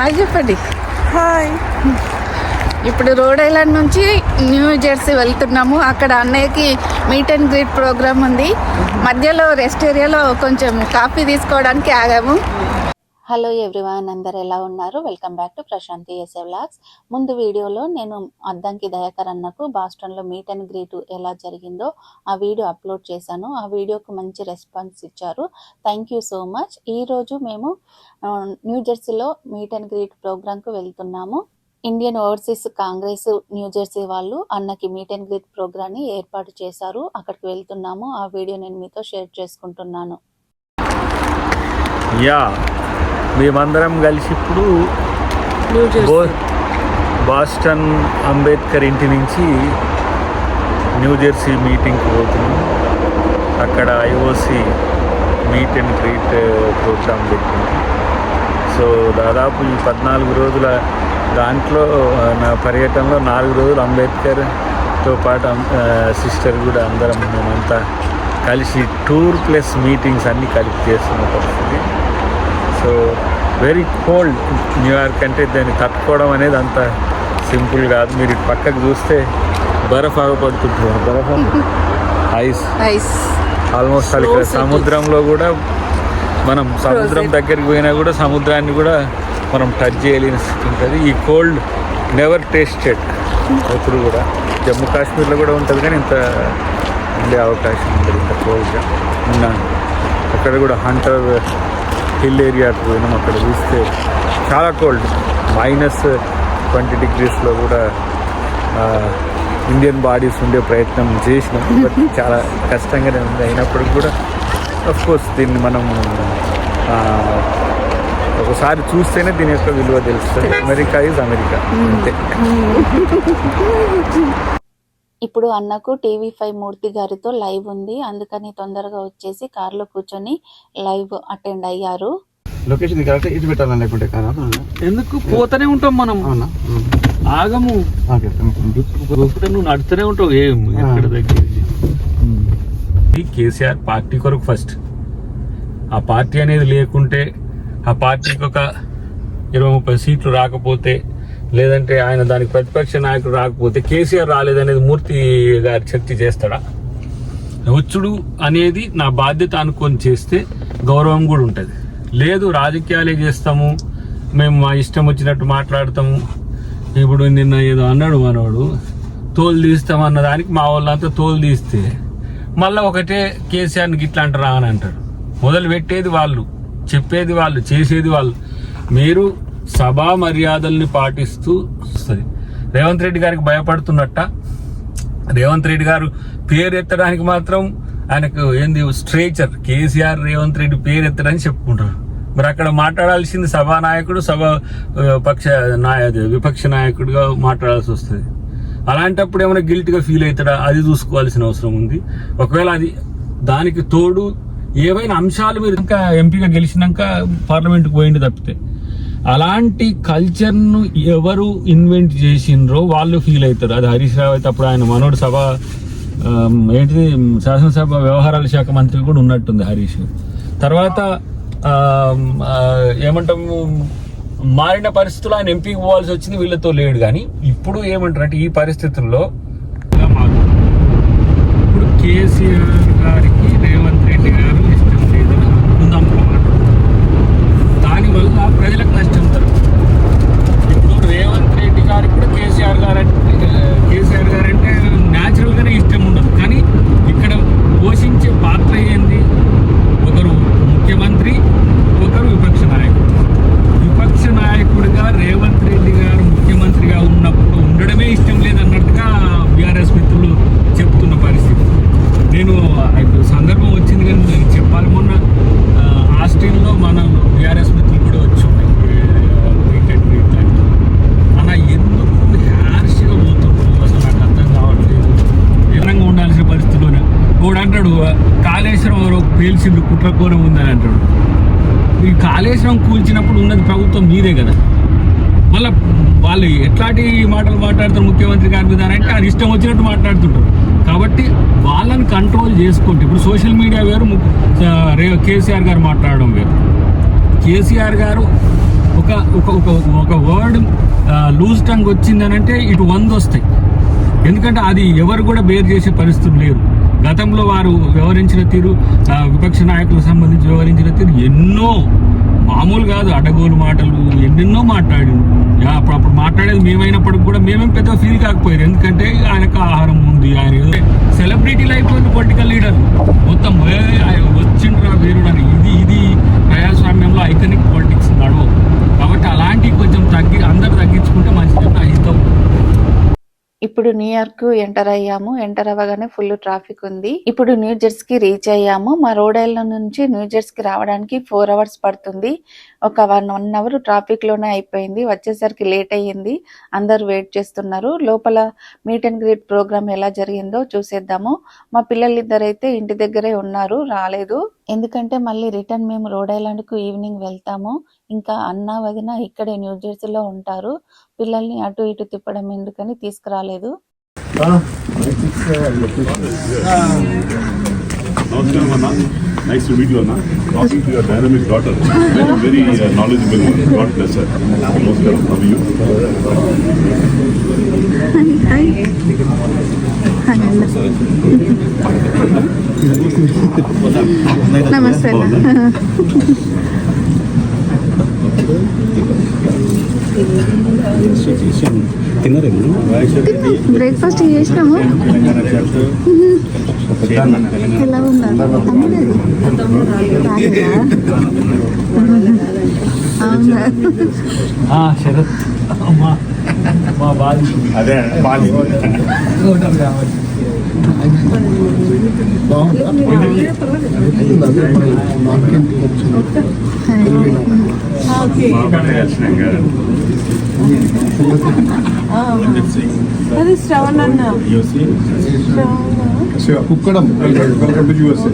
Hi చెప్పండి. Hi. ఇప్పుడు Rhode Island నుంచి న్యూ జెర్సీ వెళ్తున్నాము. అక్కడ అన్నయ్యకి మీట్ అండ్ గ్రీట్ ప్రోగ్రామ్ ఉంది. మధ్యలో రెస్ట్ ఏరియాలో కొంచెం కాఫీ తీసుకోవడానికి ఆగాము. హలో ఎవ్రీవన్, అందరు ఎలా ఉన్నారు? Welcome back to Prashanthi S A vlogs. ముందు వీడియోలో నేను అద్దంకి దయాకర్ అన్నకు బాస్టన్లో మీట్ అండ్ గ్రీట్ ఎలా జరిగిందో ఆ వీడియో అప్లోడ్ చేశాను. ఆ వీడియోకి మంచి రెస్పాన్స్ ఇచ్చారు. Thank you so much. ఈరోజు మేము న్యూ జెర్సీలో మీట్ అండ్ గ్రీట్ ప్రోగ్రాంకు వెళ్తున్నాము. Indian overseas Congress New Jersey వాళ్ళు అన్నకి మీట్ అండ్ గ్రీట్ ప్రోగ్రాన్ని ఏర్పాటు చేశారు. అక్కడికి వెళ్తున్నాము. ఆ వీడియో నేను మీతో షేర్ చేసుకుంటున్నాను. మేమందరం కలిసి ఇప్పుడు బాస్టన్ అంబేద్కర్ ఇంటి నుంచి న్యూ జెర్సీ మీటింగ్కి పోతున్నాం. అక్కడ IOC meet and greet program పెట్టింది. సో దాదాపు ఈ 14 రోజుల దాంట్లో నా పర్యటనలో 4 రోజులు అంబేద్కర్తో పాటు సిస్టర్ కూడా అందరం మేమంతా కలిసి టూర్ ప్లస్ మీటింగ్స్ అన్నీ కలిపి చేస్తున్న పరిస్థితి. So very cold. న్యూయార్క్ అంటే దాన్ని తట్టుకోవడం అనేది అంత సింపుల్ కాదు. మీరు ఇటు పక్కకు చూస్తే బరఫ్ ఆగపడుతుంటుంది. బరఫ్ ఐస్ ఆల్మోస్ట్ అది ఇక్కడ సముద్రంలో కూడా మనం సముద్రం దగ్గరికి పోయినా కూడా సముద్రాన్ని కూడా మనం టచ్ చేయలేని స్థితి ఉంటుంది. ఈ కోల్డ్ నెవర్ టేస్టెడ్. ఎప్పుడు కూడా జమ్మూ కాశ్మీర్లో కూడా ఉంటుంది కానీ ఇంత ఉండే అవకాశం ఉంటుంది ఇంత కోల్డ్గా ఉన్నాను. అక్కడ కూడా హంటర్ హిల్ ఏరియాకి పోయినాం. అక్కడ చూస్తే చాలా కోల్డ్, -20 degreesలో కూడా ఇండియన్ బాడీస్ ఉండే ప్రయత్నం చేసినాం. బట్ చాలా కష్టంగానే ఉంది. అయినప్పటికీ కూడా అఫ్కోర్స్ దీన్ని మనం ఒకసారి చూస్తేనే దీని యొక్క విలువ తెలుస్తుంది. అమెరికా ఈజ్ అమెరికా అంతే. ఇప్పుడు అన్నకు TV5 మూర్తి గారితో లైవ్ ఉంది. అందుకని తొందరగా వచ్చేసి కార్లో కూర్చొని లైవ్ అటెండ్ అయ్యారు. లొకేషన్ ఇది పెట్టాలని లేకుంటే ఎందుకు పోతూనే ఉంటాం మనం, ఆగము. నువ్వు నడుతూనే ఉంటావు. ఏం ఎక్కడ దగ్గర కేసీఆర్ పార్టీ కొరకు ఫస్ట్. ఆ పార్టీ అనేది లేకుంటే, ఆ పార్టీకి ఒక 20-30 సీట్లు రాకపోతే, లేదంటే ఆయన దానికి ప్రతిపక్ష నాయకుడు రాకపోతే కేసీఆర్ రాలేదనేది మూర్తి గారి చర్చ చేస్తాడా? వచ్చుడు అనేది నా బాధ్యత అనుకొని చేస్తే గౌరవం కూడా ఉంటుంది. లేదు రాజకీయాలే చేస్తాము, మేము మా ఇష్టం వచ్చినట్టు మాట్లాడతాము. ఇప్పుడు నిన్న ఏదో అన్నాడు మనోడు, తోలు తీస్తామన్న దానికి మా వాళ్ళంతా తోలు తీస్తే మళ్ళీ ఒకటే కేసీఆర్ని గిట్లా అంటారా అని అంటారు. మొదలు పెట్టేది వాళ్ళు, చెప్పేది వాళ్ళు, చేసేది వాళ్ళు. మీరు సభా మర్యాదల్ని పాటిస్తూ వస్తుంది. రేవంత్ రెడ్డి గారికి భయపడుతున్నట్ట. రేవంత్ రెడ్డి గారు పేరు ఎత్తడానికి మాత్రం ఆయనకు ఏంది స్ట్రేచర్. కేసీఆర్ రేవంత్ రెడ్డి పేరు ఎత్తడానికి చెప్పుకుంటారు. మరి అక్కడ మాట్లాడాల్సింది సభానాయకుడు, విపక్ష నాయకుడిగా మాట్లాడాల్సి వస్తుంది. అలాంటప్పుడు ఏమైనా గిల్ట్గా ఫీల్ అవుతాడా? అది చూసుకోవాల్సిన అవసరం ఉంది. ఒకవేళ అది దానికి తోడు ఏవైనా అంశాలు మీరు ఇంకా ఎంపీగా గెలిచినాక పార్లమెంట్కి పోయింది తప్పితే, అలాంటి కల్చర్ను ఎవరు ఇన్వెంట్ చేసిండ్రో వాళ్ళు ఫీల్ అవుతారు. అది హరీష్ రావు అయితే అప్పుడు ఆయన మనోడు సభ ఏంటిది శాసనసభ వ్యవహారాల శాఖ మంత్రి కూడా ఉన్నట్టుంది హరీష్. తర్వాత ఏమంటాము, మారిన పరిస్థితుల్లో ఆయన ఎంపీకి పోవాల్సి వచ్చింది, వీళ్ళతో లేడు. కానీ ఇప్పుడు ఏమంటారంటే ఈ పరిస్థితుల్లో ఇప్పుడు కేసీఆర్ గారికి రేవంత్ రెడ్డి గారు ఇష్టం లేదు ఉందన్నమాట. దానివల్ల ప్రజలకు నష్టం జరుగుతుంది. ఇప్పుడు రేవంత్ రెడ్డి గారికి కూడా కేసీఆర్ గారు అంటే న్యాచురల్గానే ఇష్టం ఉండదు. కానీ ఇక్కడ పోషించే పాత్ర ఏంది? ఒకరు ముఖ్యమంత్రి, ఒకరు విపక్ష నాయకుడు. విపక్ష నాయకుడిగా రేవంత్ రెడ్డి గారు ముఖ్యమంత్రిగా ఉన్నప్పుడు ఉండడమే ఇష్టం లేదన్నట్టుగా బీఆర్ఎస్ మిత్రులు చెప్తున్న పరిస్థితి. నేను సందర్భం వచ్చింది కానీ నేను చెప్పాలి, మొన్న ఆస్ట్రేలియాలో మన బీఆర్ఎస్ మిత్రులు కూడా వచ్చి ఉన్నాయి. అలా ఎందుకు హ్యార్ష్గా పోతున్నారు అసలు నాకు అర్థం కావట్లేదు. వివరంగా ఉండాల్సిన పరిస్థితిలోనే ఒకడు అంటాడు కాళేశ్వరం ఎవరో పేల్చిండు, కుట్రకోణం ఉందని అంటాడు. ఈ కాళేశ్వరం కూల్చినప్పుడు ఉన్నది ప్రభుత్వం మీదే కదా. మళ్ళీ వాళ్ళు ఎట్లాంటి మాటలు మాట్లాడతారు ముఖ్యమంత్రి గారి మీద అంటే అది ఇష్టం వచ్చినట్టు మాట్లాడుతుంటారు. కాబట్టి వాళ్ళని కంట్రోల్ చేసుకుంటే, ఇప్పుడు సోషల్ మీడియా వేరు, కేసీఆర్ గారు మాట్లాడడం వేరు. కేసీఆర్ గారు ఒక వర్డ్ లూజ్ టంగ్ వచ్చిందనంటే ఇటు 100 వస్తాయి. ఎందుకంటే అది ఎవరు కూడా బేర్ చేసే పరిస్థితులు లేరు. గతంలో వారు వ్యవహరించిన తీరు, విపక్ష నాయకులకు సంబంధించి వ్యవహరించిన తీరు ఎన్నో, మామూలు కాదు, అడ్డగోలు మాటలు ఎన్నెన్నో మాట్లాడి అప్పుడు మాట్లాడేది మేమైనప్పటికి కూడా మేమేం పెద్ద ఫీల్ కాకపోయారు. ఎందుకంటే ఆయనకు ఆహారం ఉంది, ఆయన సెలబ్రిటీలు అయిపోయింది పొలిటికల్ లీడర్ మొత్తం వచ్చిండ్రా వీరుడు అని. ఇది ప్రజాస్వామ్యంలో ఐకనిక్ పాలిటిక్స్ నడవు. కాబట్టి అలాంటివి కొంచెం అందరు తగ్గించుకుంటే మంచిది నా హితం. ఇప్పుడు న్యూయార్క్ ఎంటర్ అయ్యాము. ఎంటర్ అవ్వగానే ఫుల్ ట్రాఫిక్ ఉంది. ఇప్పుడు న్యూ జెర్సీకి రీచ్ అయ్యాము. మా రోడ్ ఐలాండ్ నుంచి న్యూ జెర్సీకి రావడానికి 4 hours పడుతుంది. ఒక 1 hour ట్రాఫిక్ లోనే అయిపోయింది. వచ్చేసరికి లేట్ అయ్యింది. అందరూ వెయిట్ చేస్తున్నారు. లోపల మీట్ అండ్ గ్రీట్ ప్రోగ్రామ్ ఎలా జరిగిందో చూసేద్దాము. మా పిల్లలిద్దరైతే ఇంటి దగ్గరే ఉన్నారు, రాలేదు. ఎందుకంటే మళ్ళీ రిటర్న్ మేము రోడ్ ఐలాండ్ కు ఈవినింగ్ వెళ్తాము. ఇంకా అన్న వదిన ఇక్కడే న్యూ జెర్సీలో ఉంటారు. పిల్లల్ని అటు ఇటు తిప్పడం ఎందుకని తీసుకురాలేదు. Namaskaram, Anna. Nice to meet you, Anna. Talking to your dynamic daughter. Very knowledgeable. God bless her. Namaskaram. How are you? నమస్తే. బ్రేక్ఫాస్ట్ చేసినాము. ఎలా ఉన్నారు? శరత్ మా బాలి అదే బాలి అది శ్రవణ్ అన్న. Kukkadam welcome to USA.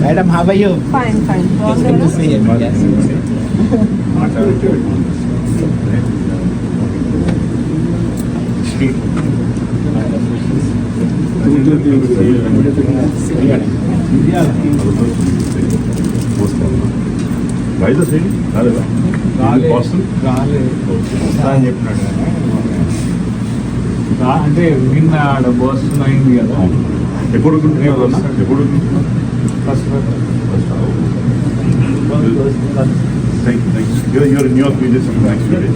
Madam, how are you? Fine, fine. It's good to see you. Yes. Vizag side రాలేదా? Boston అని చెప్పినాడు. అంటే నిన్న ఆడ బోస్టన్ అయింది కదా. ఎప్పుడు ఎప్పుడు You're in New York, we just in the next few days.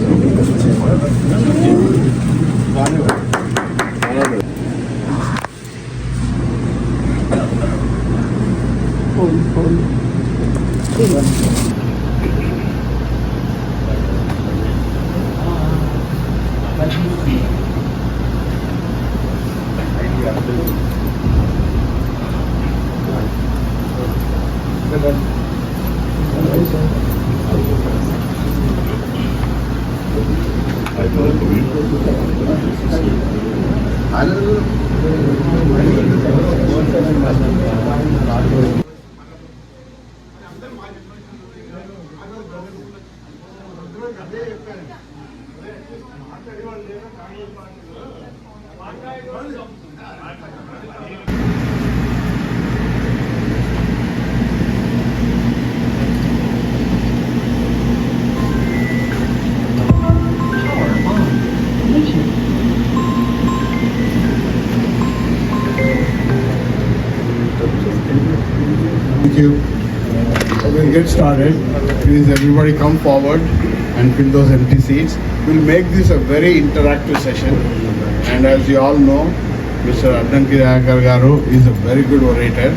Thank you. So we'll get started. Please everybody come forward and fill those empty seats. We'll make this a very interactive session. And as you all know, Mr. Addanki Dayakar Garu is a very good orator,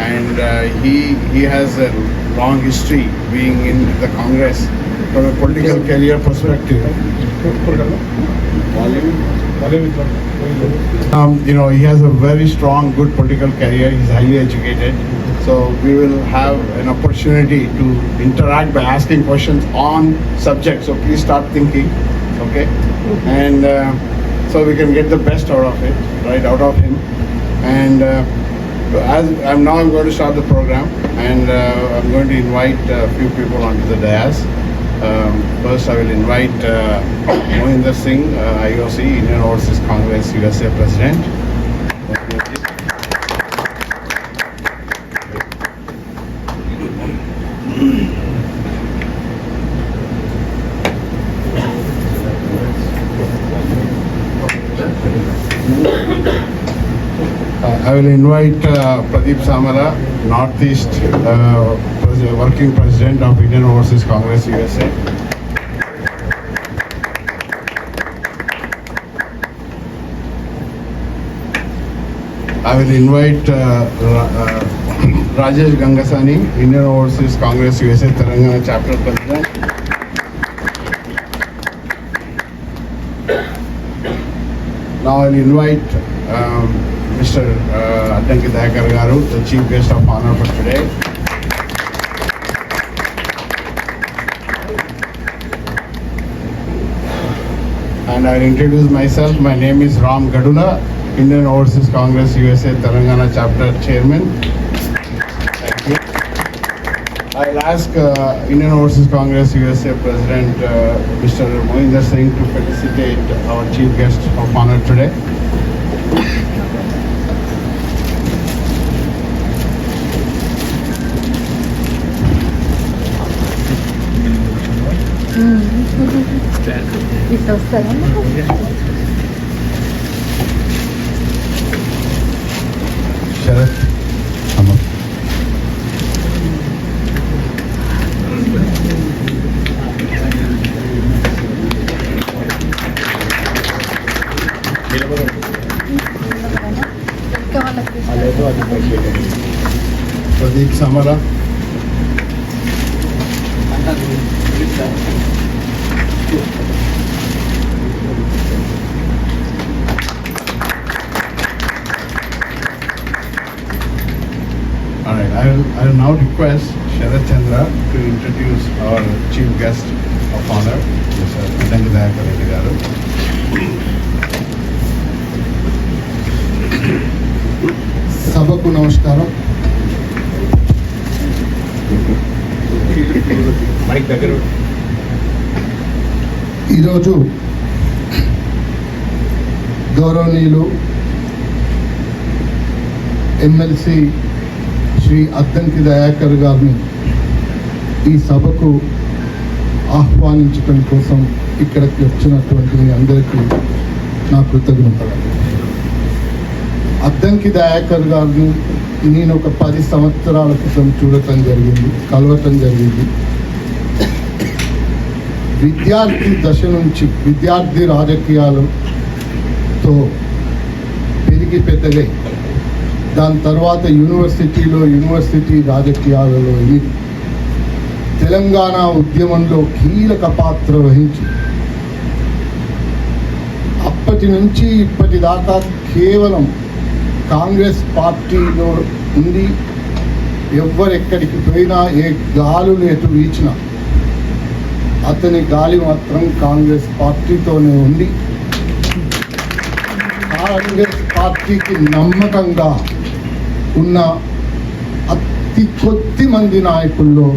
and he has a long history being in the Congress from a political career perspective. He has a very strong, good political career. He's highly educated. So we will have an opportunity to interact by asking questions on subjects. So please start thinking, okay? And so we can get the best out of it, right, out of him. And as I'm going to start the program, and I'm going to invite a few people onto the dais. First, I will invite Mohinder Singh, IOC, Indian Overseas Congress USA President. I will invite Pradeep Samara, Northeast Working President of Indian Overseas Congress USA. I will invite Rajesh Gangasani, Indian Overseas Congress USA Telangana Chapter President. Now I will invite Mr. Addanki Dayakar Garu, the Chief Guest of Honor for today. And I will introduce myself. My name is Ram Gadula, Indian Overseas Congress USA Telangana Chapter Chairman. Thank you. I'll ask Indian Overseas Congress USA President Mr. Mohinder Singh to felicitate our Chief Guest of Honor today. ఇటు వస్తారా? Sharath. Pradeep Samara. All right, I will now request Sharath Chandra to introduce our Chief Guest of Honor, Mr. Addanki Dayakar Garu. సభకు నమస్కారం. ఈరోజు గౌరవనీయులు MLC Shri Addanki Dayakar గారిని ఈ సభకు ఆహ్వానించడం కోసం ఇక్కడికి వచ్చినటువంటి మీ అందరికీ నా కృతజ్ఞతలు. అద్దంకి దయాకర్ గారిని నేను ఒక 10 సంవత్సరాల క్రితం కలవటం జరిగింది. విద్యార్థి దశ నుంచి విద్యార్థి రాజకీయాలతో పెరిగి పెద్దగై దాని తర్వాత యూనివర్సిటీ రాజకీయాలలో తెలంగాణ ఉద్యమంలో కీలక పాత్ర వహించి అప్పటి నుంచి ఇప్పటిదాకా కేవలం కాంగ్రెస్ పార్టీలో ఉండి ఎవ్వరెక్కడికి పోయినా ఏ గాలులు ఎటు వీచినా అతని గాలి మాత్రం కాంగ్రెస్ పార్టీతోనే ఉంది. కాంగ్రెస్ పార్టీకి నమ్మకంగా ఉన్న అతి కొద్ది మంది నాయకుల్లో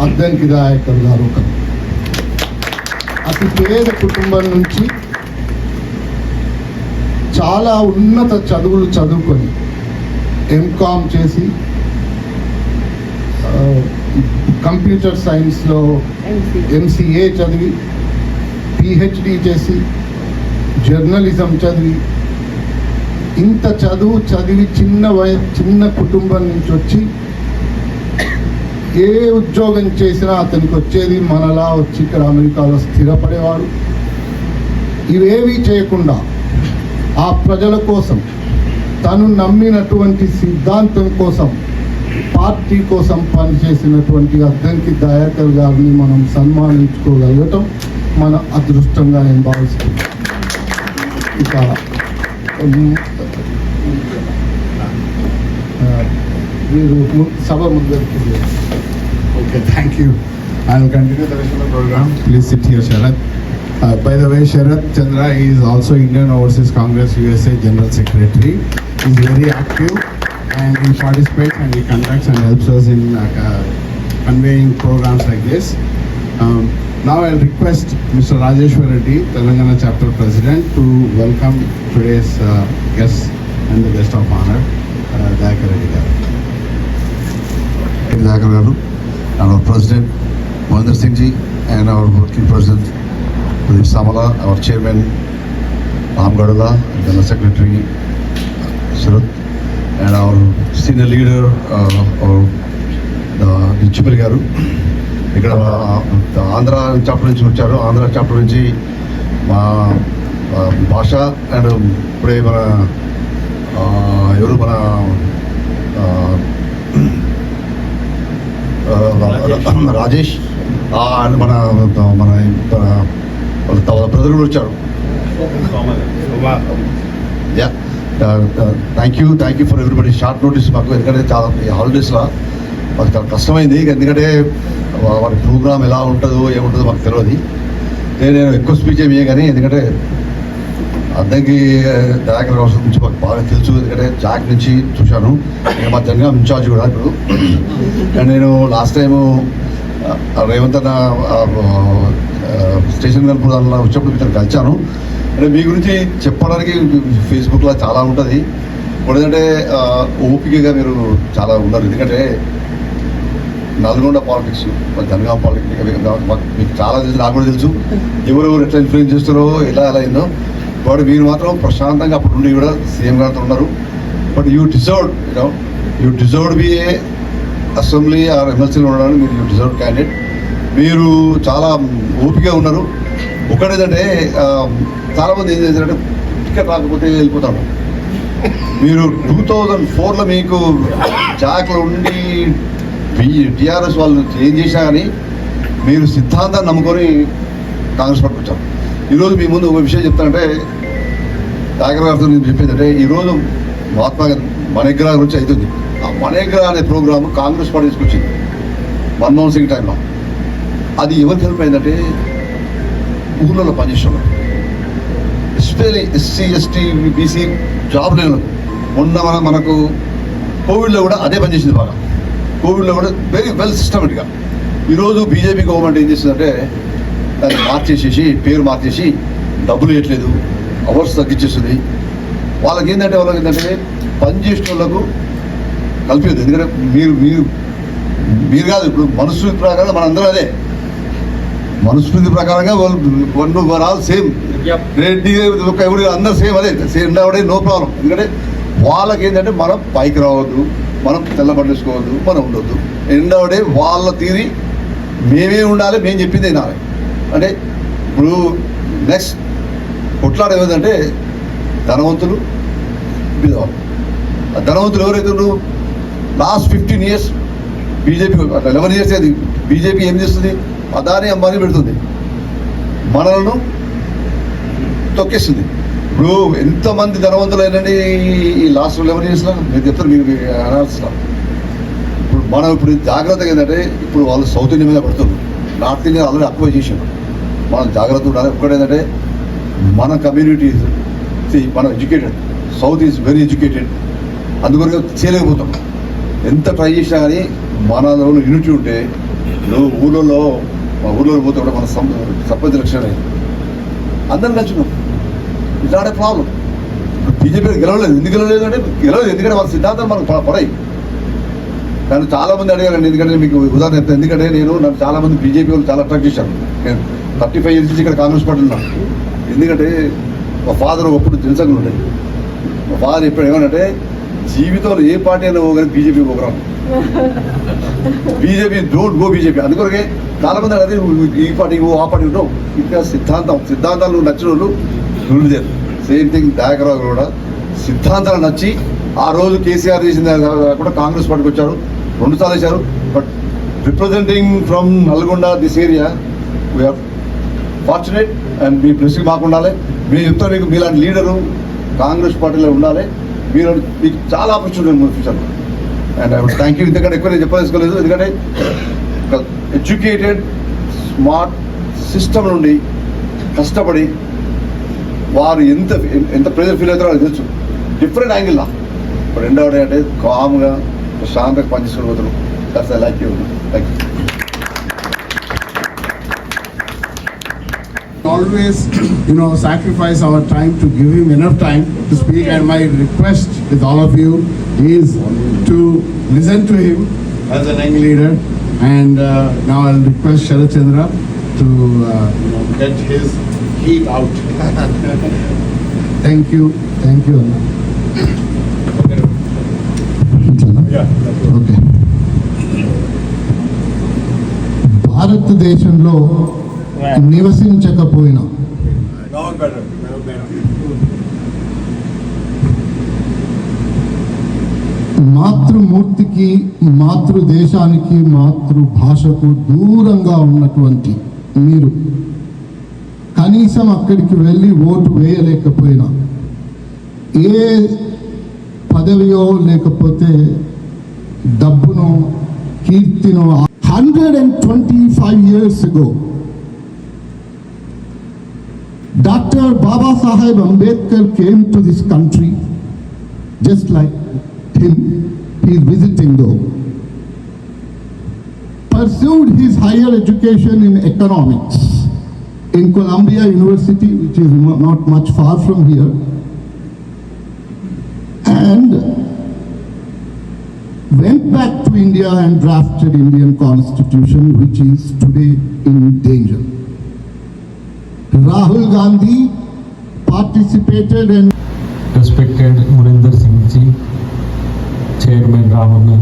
అద్దంకి దయాకర్ గారు ఒకరు. అతి పేద కుటుంబం నుంచి చాలా ఉన్నత చదువులు చదువుకొని ఎంకామ్ చేసి కంప్యూటర్ సైన్స్లో MCA చదివి PhD చేసి జర్నలిజం చదివి ఇంత చదివి చిన్న కుటుంబం నుంచి వచ్చి ఏ ఉద్యోగం చేసినా అతనికి వచ్చేది మనలా వచ్చి ఇక్కడ అమెరికాలో స్థిరపడేవాడు. ఇవేవీ చేయకుండా ఆ ప్రజల కోసం తను నమ్మినటువంటి సిద్ధాంతం కోసం పార్టీ కోసం పనిచేసినటువంటి అద్దంకి దయాకర్ గారిని మనం సన్మానించుకోగలగటం మన అదృష్టంగా నేను భావిస్తున్నాను. ఇక మీరు సభ ముందరికి. Okay, thank you. I will continue the rest of the program. Please sit here, Sharath. By the way, Sharath Chandra is also Indian Overseas Congress USA General Secretary. He is very active and he participates and he conducts and helps us in conveying programs like this. Now I will request Mr. Rajeshwar Reddy, Telangana Chapter President, to welcome today's guest and the guest of honor, Dayakar Reddy Garu. Dayakar గారు, and our President, Mohinder Singh Ji, and our working President, Pradeep Samala, our Chairman, Ram Gadala, and General Secretary, Surat, and our senior leader, Chipali Garu. ఇక్కడ Andhra chapter నుంచి వచ్చారు. Andhra chapter నుంచి మా భాష and ఇప్పుడే మన ఎవరు మన రాజేష్ అండ్ మన మన బ్రదర్ కూడా వచ్చారు. Yeah, thank you for everybody. Short notice మాకు, ఎందుకంటే చాలా హాలిడేస్లో మాకు చాలా కష్టమైంది. ఎందుకంటే వారి ప్రోగ్రామ్ ఎలా ఉంటుందో ఏముంటుందో మాకు తెలియదు. నేను ఎక్కువ స్పీచ్ ఏమి కానీ, ఎందుకంటే అద్దంకి జాక్ అవసరం నుంచి మాకు బాగా తెలుసు. ఎందుకంటే జాక్ నుంచి చూశాను, నేను మా జనగాం ఇన్ఛార్జ్ కూడా ఇప్పుడు. అండ్ నేను లాస్ట్ టైము రేవంత్ అన్న స్టేషన్ కనుక వచ్చినప్పుడు ఇతను కలిశాను. అంటే మీ గురించి చెప్పడానికి ఫేస్బుక్లో చాలా ఉంటుంది. ఇప్పుడు ఏంటంటే ఓపికగా మీరు చాలా ఉన్నారు. ఎందుకంటే నల్గొండ పాలిటిక్స్, జనగాం పాలిటిక్స్ మీకు చాలా తెలుసు, నాకు కూడా తెలుసు. ఎవరెవరు ఎట్లా ఇన్ఫ్లుయెన్స్ చేస్తారో ఎలా అయిందో. బట్ మీరు మాత్రం ప్రశాంతంగా అప్పుడు నుండి కూడా సీఎం గారితో ఉన్నారు. But you deserved be a assembly or ఎమ్మెల్సీలో ఉండడానికి మీరు డిజర్వ్ క్యాండిడేట్. మీరు చాలా ఓపికగా ఉన్నారు. ఒకటేదంటే చాలామంది ఏం చేశారంటే టికెట్ రాకపోతే వెళ్ళిపోతారు. మీరు 2004లో మీకు జాక్లో ఉండి టీఆర్ఎస్ వాళ్ళు ఏం చేసినా కానీ మీరు సిద్ధాంతాన్ని నమ్ముకొని కాంగ్రెస్ పార్టీకి వచ్చారు. ఈరోజు మీ ముందు ఒక విషయం చెప్తానంటే, జాగర్ గారితో నేను చెప్పేది అంటే, ఈరోజు మహాత్మా గాంధీ మనగ్రహ గురించి అవుతుంది. ఆ మనగ్రహ అనే ప్రోగ్రామ్ కాంగ్రెస్ పార్టీ తీసుకొచ్చింది మన్మోహన్ సింగ్ టైంలో. అది ఎవరికి హెల్ప్ అయిందంటే ఊళ్ళలో పనిచేస్తున్నారు, especially SC ST BC job లేని. మొన్న మనకు కోవిడ్లో కూడా అదే పనిచేసింది బాగా. కోవిడ్లో కూడా వెరీ వెల్ సిస్టమేటిక్గా. ఈరోజు బీజేపీ గవర్నమెంట్ ఏం చేస్తుందంటే దాన్ని మార్చేసేసి, పేరు మార్చేసి డబ్బులు ఇవ్వట్లేదు, అవర్స్ తగ్గించేస్తుంది. వాళ్ళకి ఏంటంటే పనిచేసిన వాళ్ళకు కలిపేది. ఎందుకంటే మీరు కాదు, ఇప్పుడు మనుస్మృతి ప్రకారం మనందరూ అదే మనుస్మృతి ప్రకారంగా వాళ్ళు ఆల్ సేమ్. రెడ్డి ఎవరు అందరూ సేమ్, అదే సేమ్ ఉండవడే నో ప్రాబ్లం. ఎందుకంటే వాళ్ళకి ఏంటంటే మనం పైకి రావద్దు, మనం తెల్లబడేసుకోవద్దు, మనం ఉండొద్దు. ఎండవడే వాళ్ళ తీరి మేమే ఉండాలి, మేము చెప్పింది వినాలి. అంటే ఇప్పుడు నెక్స్ట్ కొట్లాడ ఏదంటే ధనవంతులు బీదవాళ్ళు. ధనవంతులు ఎవరైతే లాస్ట్ 15 years బీజేపీ 11 years అది బీజేపీ ఏం చేస్తుంది, అదాని అంబానీ పెడుతుంది, మనలను తొక్కేస్తుంది. ఇప్పుడు ఎంతమంది ధనవంతులు అయినండి ఈ లాస్ట్ 11 yearsలో మీరు చెప్తారు, మీరు అనాల్సిన. ఇప్పుడు జాగ్రత్తగా ఏంటంటే ఇప్పుడు వాళ్ళు సౌత్ ఇండియా మీద పడుతున్నారు, నార్త్ ఇండియా ఆల్రెడీ అక్వైర్ చేసారు. మనం జాగ్రత్త ఉండాలి. ఒక్కటేంటంటే మన కమ్యూనిటీస్ మనం educated, south is very educated, అందుకొరకు చేయలేకపోతాం. ఎంత ట్రై చేసినా కానీ మన యూనిటీ ఉంటే, నువ్వు ఊళ్ళో పోతే కూడా మన సర్పంచ్ ఎలక్షన్ అయ్యింది, అందరం నచ్చున్నాం. It's not a problem. BJP గెలవలేదు. ఎందుకు గెలవలేదు అంటే గెలవలేదు ఎందుకంటే వాళ్ళ సిద్ధాంతం మనకు పడాయి. కానీ చాలామంది అడిగారండి, ఎందుకంటే మీకు ఉదాహరణ చెప్తాను. ఎందుకంటే నన్ను చాలామంది బీజేపీ వాళ్ళు చాలా అట్రాక్ట్ చేశారు. నేను 35 years నుంచి ఇక్కడ కాంగ్రెస్ పార్టీ ఉన్నాను. ఎందుకంటే మా ఫాదర్ ఒకప్పుడు తెలుసంగా ఉంటాయి. మా ఫాదర్ ఇప్పుడు ఏమనంటే, జీవితంలో ఏ పార్టీ అయినా పోగానే BJP programme, BJP don't go BJP. అందుకొరకే చాలామంది అదే ఈ పార్టీ ఆ పార్టీ ఉంటావు. ఇంకా సిద్ధాంతాలు నచ్చిన వాళ్ళు చూడలేదు. సేమ్ థింగ్ దయాకరావు కూడా సిద్ధాంతాలు నచ్చి ఆ రోజు కేసీఆర్ చేసిన కూడా కాంగ్రెస్ పార్టీకి వచ్చారు, 2 సార్లు వేశారు. But representing from Nalgonda this area we are fortunate and మీ ప్రెస్కి మాకు ఉండాలి. మేము చెప్తాను, మీకు మీలాంటి లీడరు కాంగ్రెస్ పార్టీలో ఉండాలి. మీకు చాలా ఆపర్చునిటీ ఉంది ఫ్యూచర్లో. And I would thank you. ఎందుకంటే ఎక్కువ నేను చెప్పదలుచుకోలేదు. ఎందుకంటే ఎడ్యుకేటెడ్ స్మార్ట్ సిస్టమ్ నుండి కష్టపడి వారు ఎంత ప్రెజర్ ఫీల్ అవుతారో వాళ్ళకి తెలుసు. డిఫరెంట్ యాంగిల్లా. ఇప్పుడు రెండవది అంటే కామ్గా ప్రశాంతంగా పనిచేసుకుని పోతారు. That's I like you. Thank you. Always, sacrifice our time to give him enough time to speak. And my request with all of you is to listen to him as a young leader, And now I'll request Sharat Chandra to get his heat out. Thank you, Anna. Okay. భారతదేశంలో నివసించకపోయినా మాతృమూర్తికి, మాతృదేశానికి, మాతృభాషకు దూరంగా ఉన్నటువంటి మీరు కనీసం అక్కడికి వెళ్ళి vote వేయలేకపోయినా, ఏ పదవియో లేకపోతే డబ్బునో కీర్తినో 125 years ago, Dr. Baba Saheb Ambedkar came to this country just like him. He is visiting though. Pursued his higher education in economics in Columbia University, which is not much far from here, and went back to India and drafted Indian Constitution, which is today in danger. Rahul Gandhi participated and Respected Murinder Singh Ji, Chairman Ramanna,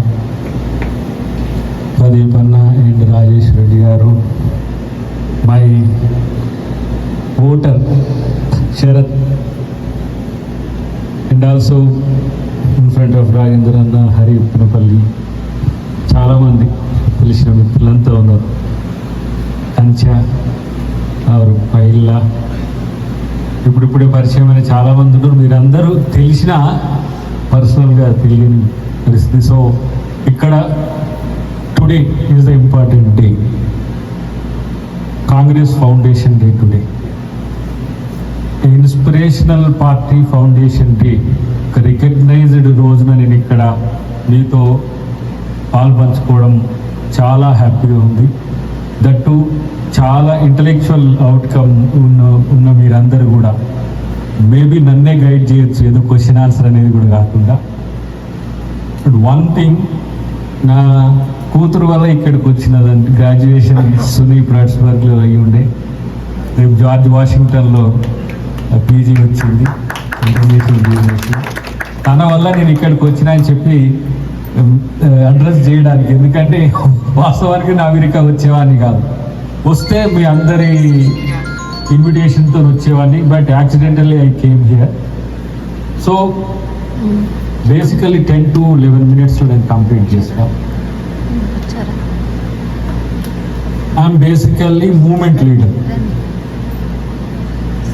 Pradeepanna and Rajesh Reddy Garu, my voter Sharat, and also in front of Rajendra Anna, Hari Pinapalli, చాలా మంది తెలిసిన మిత్రులంతా ఉన్నారు. కంచా ఆరు పైళ్ళ ఇప్పుడిప్పుడే పరిచయం అనే చాలామంది ఉన్నారు. మీరందరూ తెలిసిన పర్సనల్గా తెలియని పరిస్థితి. సో ఇక్కడ today is the important day, Congress foundation day today, inspirational party foundation day. ఒక రికగ్నైజ్డ్ రోజున నేను ఇక్కడ మీతో పాల్పంచుకోవడం చాలా హ్యాపీగా ఉంది. దట్టు చాలా ఇంటలెక్చువల్ అవుట్కమ్ ఉన్న మీరందరూ కూడా మేబీ నన్నే గైడ్ చేయొచ్చు, ఏదో క్వశ్చన్ ఆన్సర్ అనేది కూడా కాకుండా. వన్ థింగ్, నా కూతురు వల్ల ఇక్కడికి వచ్చినదంటే గ్రాడ్యుయేషన్ సునీ ప్రాట్స్బర్గ్లో అయ్యి ఉండే, రేపు జార్జ్ వాషింగ్టన్లో పీజీ వచ్చింది, ఇంటర్నేషనల్ బిజినెస్. తన వల్ల నేను ఇక్కడికి వచ్చినా అని చెప్పి అడ్రస్ చేయడానికి, ఎందుకంటే వాస్తవానికి నా అమెరికా వచ్చేవాడిని కాదు, వస్తే మీ అందరి ఇన్విటేషన్తో వచ్చేవాడిని. But accidentally I came here. So basically 10 to 11 minutesలో నేను కంప్లీట్ చేస్తాను. I'm basically movement leader,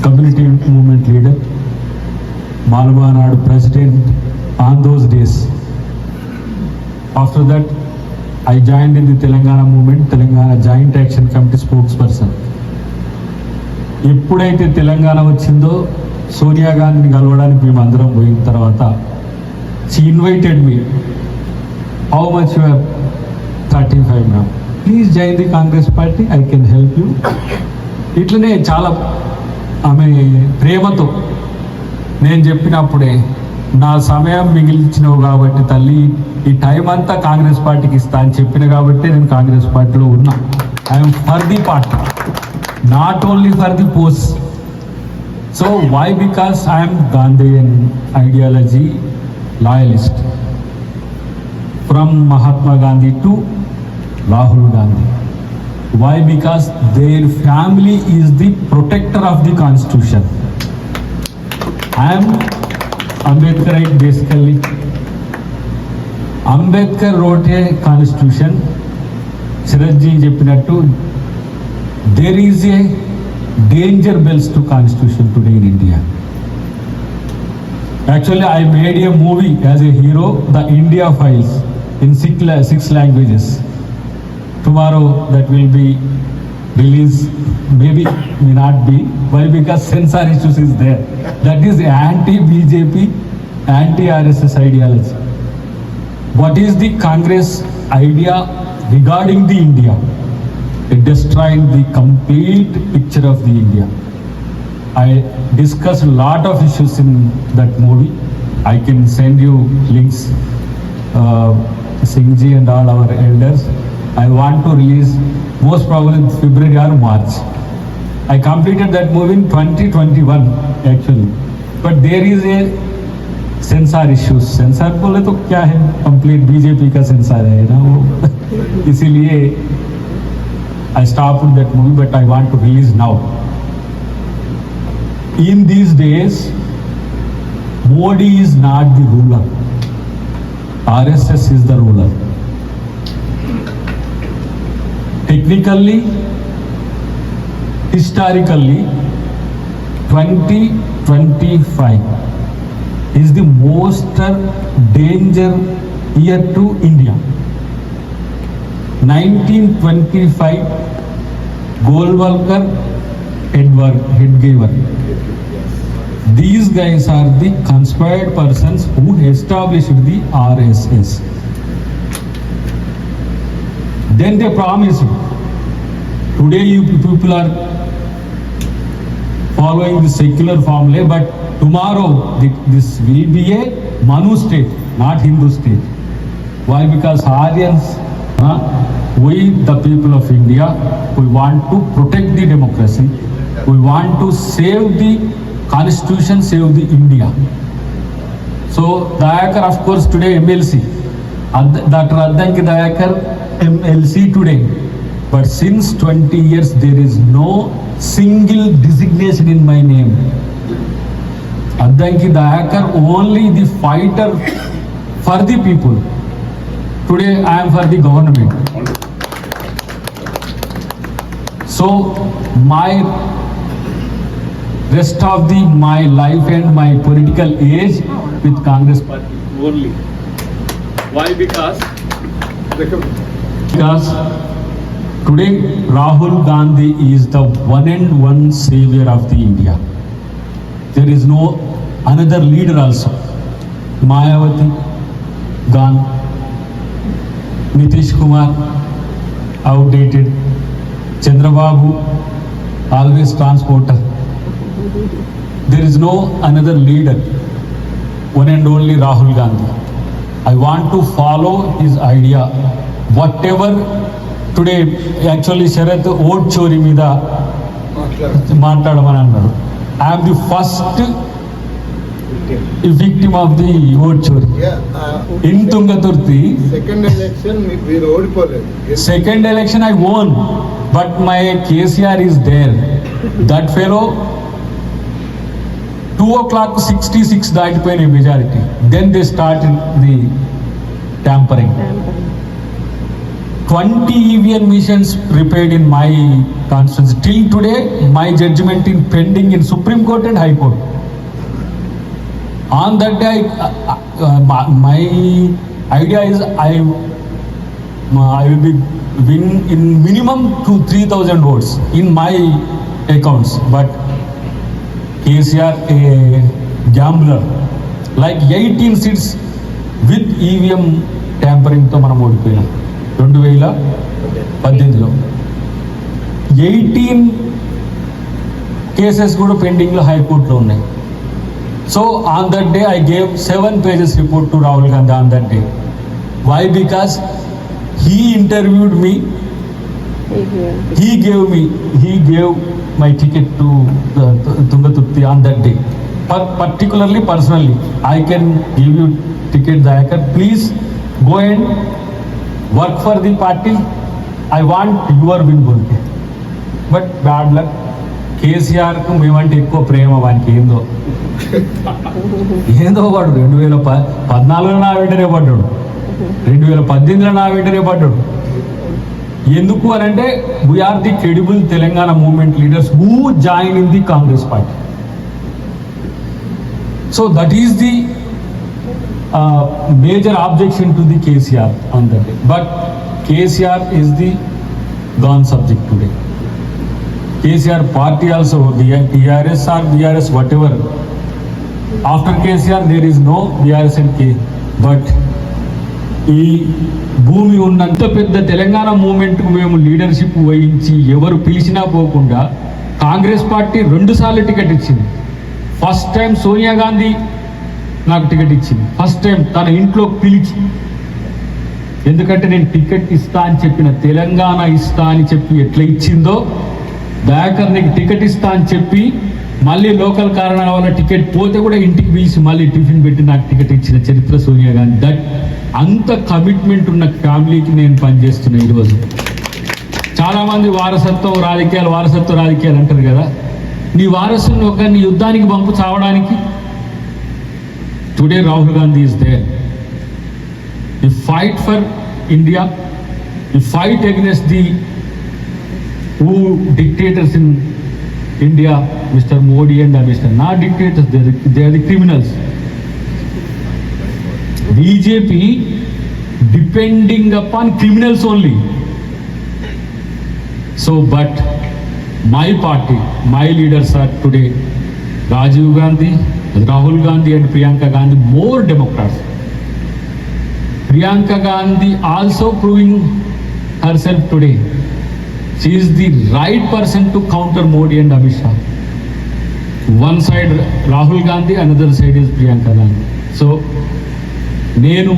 community movement leader, మాల్వానాడు president on those days. After that, I joined in the Telangana movement, Telangana Joint Action Committee spokesperson. ఎప్పుడైతే తెలంగాణ వచ్చిందో సోనియా గాంధీని కలవడానికి మేము అందరం పోయిన తర్వాత she invited me. How much you have? 35 now. Please join the Congress party, I can help you. ఇట్లనే చాలా ఆమె ప్రేమతో నేను చెప్పినప్పుడే, నా సమయం మిగిల్చినవు కాబట్టి తల్లి, ఈ టైం అంతా కాంగ్రెస్ పార్టీకి ఇస్తా అని చెప్పిన కాబట్టి నేను కాంగ్రెస్ పార్టీలో ఉన్నా. I'm for the party, not only for the post. So why? Because I'm Gandhian ideology loyalist, from Mahatma Gandhi to Rahul Gandhi. Why? Because their family is the protector of the constitution. I am Ambedkarite basically. Ambedkar wrote a constitution. Sharatji cheppinattu, there is a danger bells to constitution today in India. Actually, I made a movie as a hero, The India Files, in 6 languages. Tomorrow that will be released, maybe may not be. Why? Because censor issues is there. That is anti-BJP, anti-RSS ideology. What is the Congress idea regarding the India? It destroyed the complete picture of the India. I discussed a lot of issues in that movie. I can send you links, Singhji and all our elders. I want to release most probably in February or March. I completed that movie in 2021 actually, but there is a sensor issues. Sensor बोले तो क्या है, complete BJP का sensor है ना वो इसीलिए I stop that movie, but I want to release now. In these days Modi is not the ruler, RSS is the ruler. Technically, historically, 2025 is the most danger year to India. 1925, Golwalkar, Edward Hedgever. These guys are the conspired persons who established the RSS. Then they promised, today you people are following the secular formula, but tomorrow this will be a Manu state, not Hindu state. Why? Because Aryans, we the people of India, we want to protect the democracy, we want to save the constitution, save the India. So Dayakar, of course, today MLC, Dr. Addanki Dayakar MLC today, but since 20 years there is no single designation in my name. Addanki Dayakar, only the fighter for the people. Today I am for the government. So my rest of my life and my political age with Congress party only. Why? Because today Rahul Gandhi is the one and one savior of the India. There is no another leader also. Mayawati gone, Nitish Kumar outdated, Chandrababu always transporter. There is no another leader, one and only Rahul Gandhi. I want to follow his idea. Whatever today, actually Sharath vote chori మీద మాట్లాడమని అన్నాడు. I am the first victim of the vote chori. In Tungaturti, second election I won, but my KCR is there. That fellow 2:66 దాటిపోయిన majority. Then they started the tampering. 20 EVM machines repaired in my constituency. Till today, my judgment in pending in Supreme Court and High Court. On that day, my idea is I will be win in minimum to 3,000 votes in my accounts. But KCR, a gambler, like 18 seats with EVM tampering తో మనం ఓడిపోయినాం 2018లో. 18 cases కూడా పెండింగ్లో హైకోర్టులో ఉన్నాయి. So on that day I gave 7 pages report to Rahul Gandhi on that day. Why? Because he interviewed me, he gave my ticket to Tungaturti on that day. Particularly, personally, I can give you ticket, Dayakar. Please go and work for the party. I want your win bolte. But bad luck. KCR కు మేమంటే ఎక్కువ ప్రేమ వానికి ఏందో వాడు 2014లో నా వెంటనే పడ్డాడు, 2018లో నా వెంటనే పడ్డాడు. ఎందుకు అని అంటే we are the credible Telangana movement leaders who join in the Congress party. So that is the major objection to the KCR on that day. But KCR is the gone subject today. KCR party also, TRS or BRS, whatever. After KCR there is no BRS and K. But ఈ భూమి ఉన్నంత పెద్ద తెలంగాణ మూవ్మెంట్కు మేము leadership వహించి ఎవరు పిలిచినా పోకుండా Congress party 2 సార్లు టికెట్ ఇచ్చింది. ఫస్ట్ టైం సోనియా గాంధీ నాకు టికెట్ ఇచ్చింది, ఫస్ట్ టైం తన ఇంట్లో పిలిచి. ఎందుకంటే నేను టికెట్ ఇస్తా అని చెప్పిన, తెలంగాణ ఇస్తా అని చెప్పి ఎట్లా ఇచ్చిందో, దయాకర్ నీకు టికెట్ ఇస్తా అని చెప్పి మళ్ళీ లోకల్ కారణాల వల్ల టికెట్ పోతే కూడా ఇంటికి పిలిచి మళ్ళీ టిఫిన్ పెట్టి నాకు టికెట్ ఇచ్చిన చరిత్ర సోనియా గాంధీ. దట్ అంత కమిట్మెంట్ ఉన్న ఫ్యామిలీకి నేను పనిచేస్తున్నా ఈరోజు. చాలామంది వారసత్వం రాజకీయాలు అంటారు కదా. నీ వారసుని ఒకరిని యుద్ధానికి పంపు చావడానికి. Today Rahul Gandhi is there. You fight for India, you fight against the who dictators in India, Mr. Modi and Amit Shah, not dictators, they are the criminals. BJP depending upon criminals only. So, but my party, my leaders are today Rajiv Gandhi, Rahul Gandhi and Priyanka Gandhi, more Democrats. Priyanka Gandhi also proving herself today. She is the right person to counter Modi and Amit Shah. One side Rahul Gandhi, another side is Priyanka Gandhi. So, నేను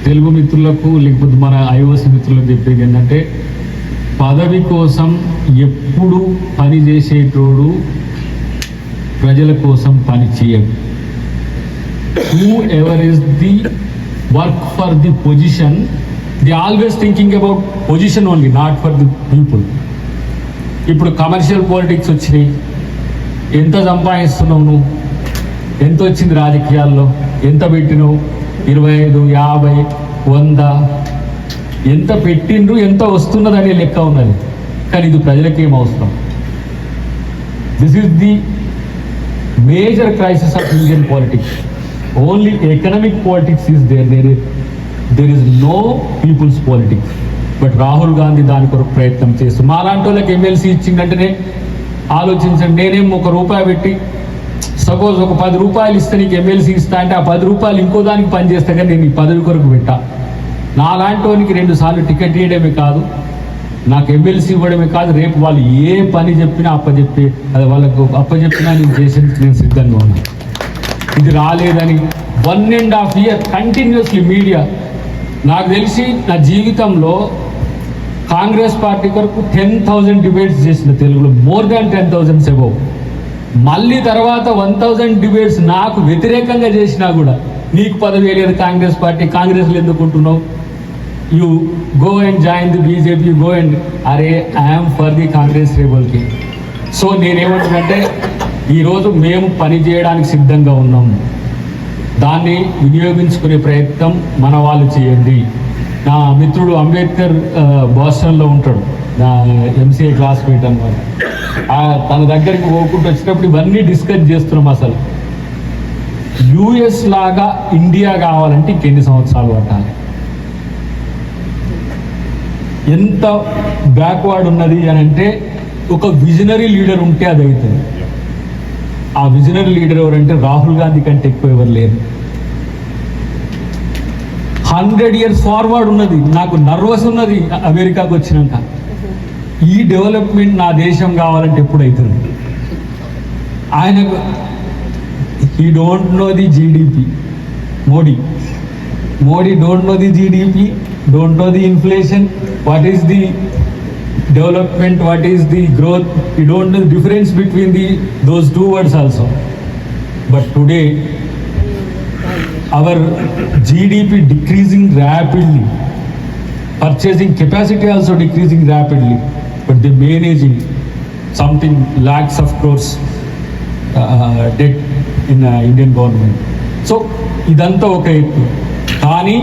తెలుగు మిత్రులకు లేకపోతే మన IOC మిత్రులకు చెప్పేది ఏంటంటే, పదవి కోసం ఎప్పుడు పని చేసేటోడు ప్రజల కోసం పని చేయడు. Who ever is the work for the position, the always thinking about position only, not for the people. ఇప్పుడు కమర్షియల్ పాలిటిక్స్ వచ్చినాయి. ఎంత సంపాదిస్తున్నావు నువ్వు, ఎంత వచ్చింది రాజకీయాల్లో, ఎంత పెట్టినావు, 25, 50, 100, ఎంత పెట్టిండ్రు, ఎంత వస్తున్నదనే లెక్క ఉన్నది. కానీ ఇది ప్రజలకి ఏం అవసరం? This is the major crisis of Indian politics. Only economic politics is there is no people's politics. But Rahul Gandhi దాని కొరకు ప్రయత్నం చేస్తుంది. మా లాంటి వాళ్ళకి ఎమ్మెల్సీ ఇచ్చిందంటేనే ఆలోచించండి. నేనేం ₹1 పెట్టి, సపోజ్ ఒక ₹10 ఇస్తే నీకు ఎమ్మెల్సీ ఇస్తా అంటే ఆ ₹10 ఇంకో దానికి పని చేస్తా, కానీ నేను ఈ పదవి కొరకు పెట్టా. నా లాంటి వానికి 2 సార్లు టికెట్ ఇవ్వడమే కాదు, నాకు ఎమ్మెల్సీ ఇవ్వడమే కాదు, రేపు వాళ్ళు ఏ పని చెప్పినా అది వాళ్ళకు అప్పచెప్పినా నేను చేసేందుకు నేను సిద్ధంగా ఉన్నా. ఇది రాలేదని 1.5 year కంటిన్యూస్లీ మీడియా, నాకు తెలిసి నా జీవితంలో కాంగ్రెస్ పార్టీ కొరకు 10,000 డిబేట్స్ చేసిన తెలుగులో, మోర్ దాన్ 10,000 అబౌవ్. మళ్ళీ తర్వాత 1,000 డిబేట్స్ నాకు వ్యతిరేకంగా చేసినా కూడా, నీకు పదవి లేదు కాంగ్రెస్ పార్టీ, కాంగ్రెస్లో ఎందుకుంటున్నావు, you go and join the BJP, go and, అరే ఐఎమ్ ఫర్ ది కాంగ్రెస్ రేబల్కి. సో నేనేమంటున్నంటే, ఈరోజు మేము పని చేయడానికి సిద్ధంగా ఉన్నాము. దాన్ని వినియోగించుకునే ప్రయత్నం మన వాళ్ళు చేయండి. నా మిత్రుడు అంబేద్కర్ బోస్టన్లో ఉంటాడు, నా ఎంసీఏ క్లాస్మేట్ అన్నమాట. తన దగ్గరికి పోకుండా వచ్చినప్పుడు ఇవన్నీ డిస్కస్ చేస్తున్నాం. అసలు యుఎస్ లాగా ఇండియా కావాలంటే ఇంకెన్ని సంవత్సరాలు పట్టాలి, ఎంత బ్యాక్వర్డ్ ఉన్నది అని అంటే, ఒక విజనరీ లీడర్ ఉంటే అది అవుతుంది. ఆ విజనరీ లీడర్ ఎవరంటే రాహుల్ గాంధీ కంటే ఎక్కువ ఎవరు లేరు. 100 years ఫార్వర్డ్ ఉన్నది. నాకు నర్వస్ ఉన్నది అమెరికాకు వచ్చినాక. ఈ డెవలప్మెంట్ నా దేశం కావాలంటే ఎప్పుడైతుంది? ఆయనకు he don't know the GDP. Modi don't know the GDP, don't know the inflation, what is the development, what is the growth, you don't know the difference between those two words also. But today our GDP decreasing rapidly, purchasing capacity also decreasing rapidly, but they managing something lakhs of crores debt in Indian government. So idantha oka ettu, kaani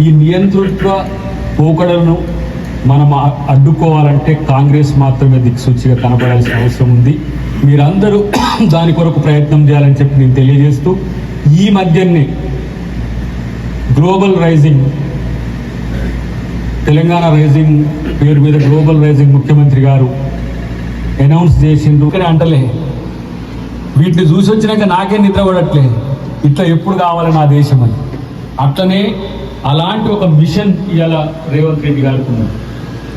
ee నియంతృత్వ పోకడలను మనం అడ్డుకోవాలంటే కాంగ్రెస్ మాత్రమే దిక్సూచిగా కనపడాల్సిన అవసరం ఉంది. మీరందరూ దాని కొరకు ప్రయత్నం చేయాలని చెప్పి నేను తెలియజేస్తూ, ఈ మధ్యనే గ్లోబల్ రైజింగ్, తెలంగాణ రైజింగ్ పేరు మీద గ్లోబల్ రైజింగ్ ముఖ్యమంత్రి గారు అనౌన్స్ చేసిండ్రు. కానీ అంటలే, వీటిని చూసి వచ్చినాక నాకే నిద్ర పడట్లేదు, ఇట్లా ఎప్పుడు కావాలి నా దేశం అని. అట్లనే అలాంటి ఒక మిషన్ ఇవాళ రేవంత్ రెడ్డి గారికి ఉన్నారు.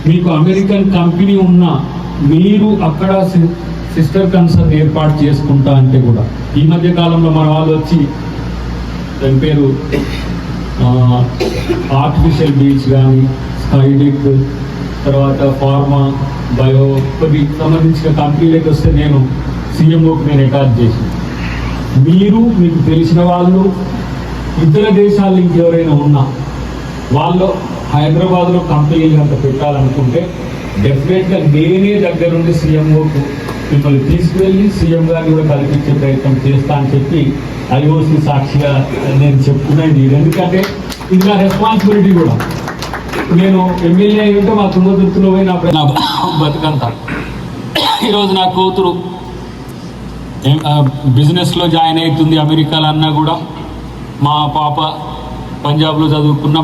మీకు అమెరికన్ కంపెనీ ఉన్నా మీరు అక్కడ సిస్టర్ కన్సర్న్ ఏర్పాటు చేసుకుంటా అంటే కూడా, ఈ మధ్య కాలంలో మన వాళ్ళు వచ్చి దాని పేరు ఆర్టిఫిషియల్ బీచ్ కానీ, స్కైడెక్, తర్వాత ఫార్మా, బయో కొన్ని సంబంధించిన కంపెనీలకు వస్తే నేను సీఎంఓకి నేను అటాచ్ చేసి, మీకు తెలిసిన వాళ్ళు ఇతర దేశాల్లో ఇంకెవరైనా ఉన్నా వాళ్ళు హైదరాబాద్లో కంపెనీలు అంత పెట్టాలనుకుంటే డెఫినెట్గా నేనే దగ్గరుండి సీఎంఓకు మిమ్మల్ని తీసుకువెళ్ళి సీఎం గారిని కూడా కల్పించే ప్రయత్నం చేస్తా అని చెప్పి ఐఓసి సాక్షిగా నేను చెప్పుకున్నాను. ఎందుకంటే ఇది నా రెస్పాన్సిబిలిటీ కూడా. నేను ఎమ్మెల్యే అయ్యింటే మా తుంగతుర్తిలో పోయి నా బతుకంతా. ఈరోజు నా కూతురు బిజినెస్లో జాయిన్ అవుతుంది అమెరికాలో అన్నా కూడా, మా పాప పంజాబ్లో చదువుకున్న,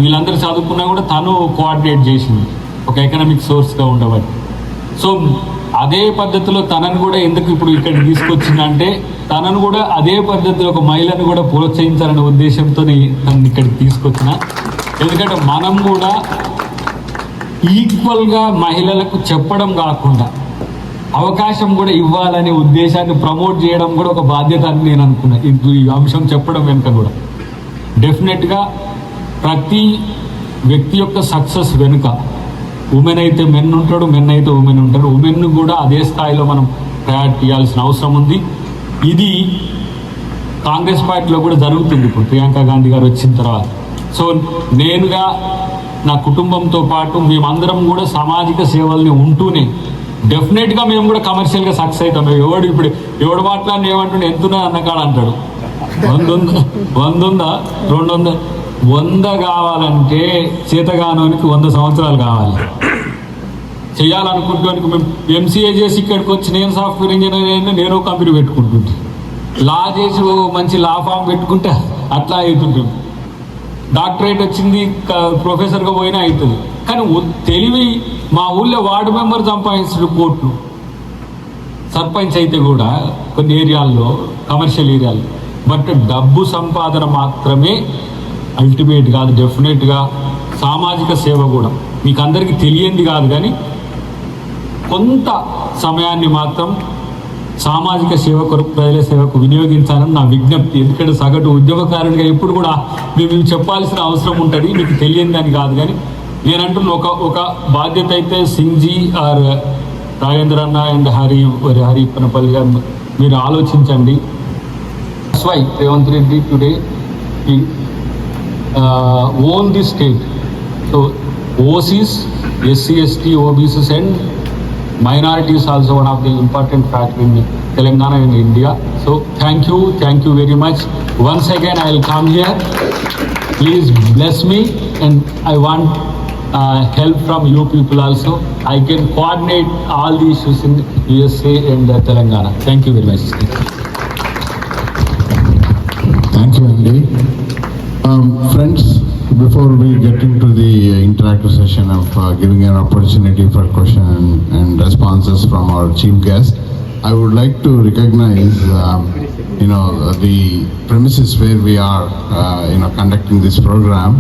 వీళ్ళందరూ చదువుకున్నా కూడా తను కోఆర్డినేట్ చేసింది ఒక ఎకనామిక్ సోర్స్గా ఉండబట్టి. సో అదే పద్ధతిలో తనను కూడా ఎందుకు ఇప్పుడు ఇక్కడికి తీసుకొచ్చిందంటే, తనను కూడా అదే పద్ధతిలో ఒక మహిళను కూడా ప్రోత్సహించాలనే ఉద్దేశంతో తనని ఇక్కడికి తీసుకొచ్చిన. ఎందుకంటే మనం కూడా ఈక్వల్గా మహిళలకు చెప్పడం కాకుండా అవకాశం కూడా ఇవ్వాలనే ఉద్దేశాన్ని ప్రమోట్ చేయడం కూడా ఒక బాధ్యత అని నేను అనుకున్నా. ఈ అంశం చెప్పడం వెనుక కూడా డెఫినెట్గా ప్రతి వ్యక్తి యొక్క సక్సెస్ వెనుక ఉమెన్ అయితే మెన్ ఉంటాడు, మెన్ అయితే ఉమెన్ ఉంటాడు. ఉమెన్ కూడా అదే స్థాయిలో మనం ప్రయారిటీ ఇవ్వాల్సిన అవసరం ఉంది. ఇది కాంగ్రెస్ పార్టీలో కూడా జరుగుతుంది ఇప్పుడు ప్రియాంక గాంధీ గారు వచ్చిన తర్వాత. సో నేనుగా నా కుటుంబంతో పాటు మేమందరం కూడా సామాజిక సేవల్ని ఉంటూనే డెఫినెట్గా మేము కూడా కమర్షియల్గా సక్సెస్ అవుతాం. ఎవడు మాట్లాడిన ఏమంటుండే ఎంతున్నా అన్నకాడ అంటాడు. 100 ఉందా 200 100 కావాలంటే చేతగానోనికి 100 సంవత్సరాలు కావాలి. చేయాలనుకుంటానికి మేము ఎంసీఏ చేసి ఇక్కడికి వచ్చి నేను సాఫ్ట్వేర్ ఇంజనీర్ అయినా నేను కంపెనీ పెట్టుకుంటుంటే, లా చేసి మంచి లా ఫామ్ పెట్టుకుంటే అట్లా అవుతుంటుంది. డాక్టరేట్ వచ్చింది ప్రొఫెసర్గా పోయినా అవుతుంది. కానీ తెలివి మా ఊళ్ళో వార్డు మెంబర్ సంపాదించిన కోట్లు, సర్పంచ్ అయితే కూడా కొన్ని ఏరియాల్లో కమర్షియల్ ఏరియాల్లో. బట్ డబ్బు సంపాదన మాత్రమే అల్టిమేట్ కాదు. డెఫినెట్గా సామాజిక సేవ కూడా మీకు అందరికీ తెలియంది కాదు, కానీ కొంత సమయాన్ని మాత్రం సామాజిక సేవ కొరకు, ప్రజల సేవకు వినియోగించాలని నా విజ్ఞప్తి. ఎందుకంటే సగటు ఉద్యోగకారునిగా ఎప్పుడు కూడా మేము చెప్పాల్సిన అవసరం ఉంటుంది, మీకు తెలియందని కాదు. కానీ నేనంటున్న ఒక బాధ్యత అయితే సింగ్జీ ఆర్ రాజేంద్ర అన్న అండ్ హరి పనపల్లి గారు మీరు ఆలోచించండి. Why Revanth Reddy today own the state. So OCs, SC, ST, OBCs and minorities also one of the important factor in Telangana and India. So thank you very much. Once again I will come here. Please bless me, and I want help from you people also. I can coordinate all the issues in USA and Telangana. Thank you very much. Thank you, Andy. Friends, before we get into the interactive session of giving an opportunity for question and responses from our chief guest, I would like to recognize, the premises where we are, conducting this program.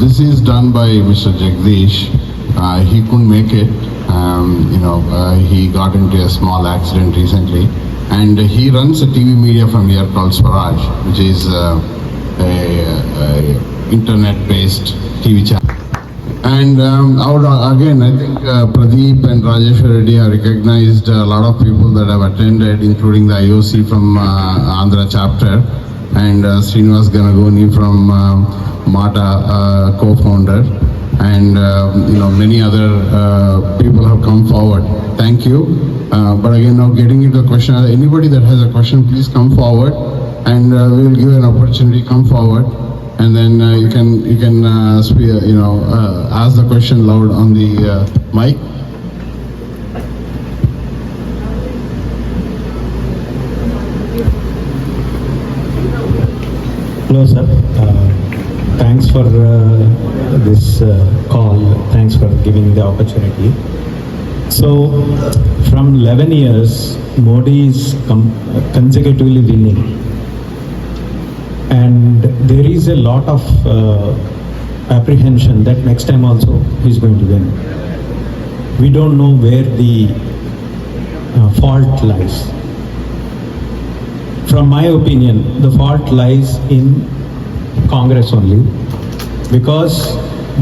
This is done by Mr. Jagdish. He couldn't make it. He got into a small accident recently, and he runs a TV media from here called Swaraj, which is a internet-based TV channel. And I think Pradeep and Rajesh Reddy have recognized a lot of people that have attended, including the IOC from Andhra chapter, and Srinivas Ganagoni from MATA co-founder, and many other people have come forward. Thank you. But again, now getting into the question, anybody that has a question, please come forward, and we will give an opportunity. Come forward, and then you can ask the question loud on the mic. Hello, sir. Thanks for this call. Thanks for giving the opportunity. So, from 11 years, Modi is consecutively winning. And there is a lot of apprehension that next time also he's going to win. We don't know where the fault lies. From my opinion, the fault lies in Congress only, because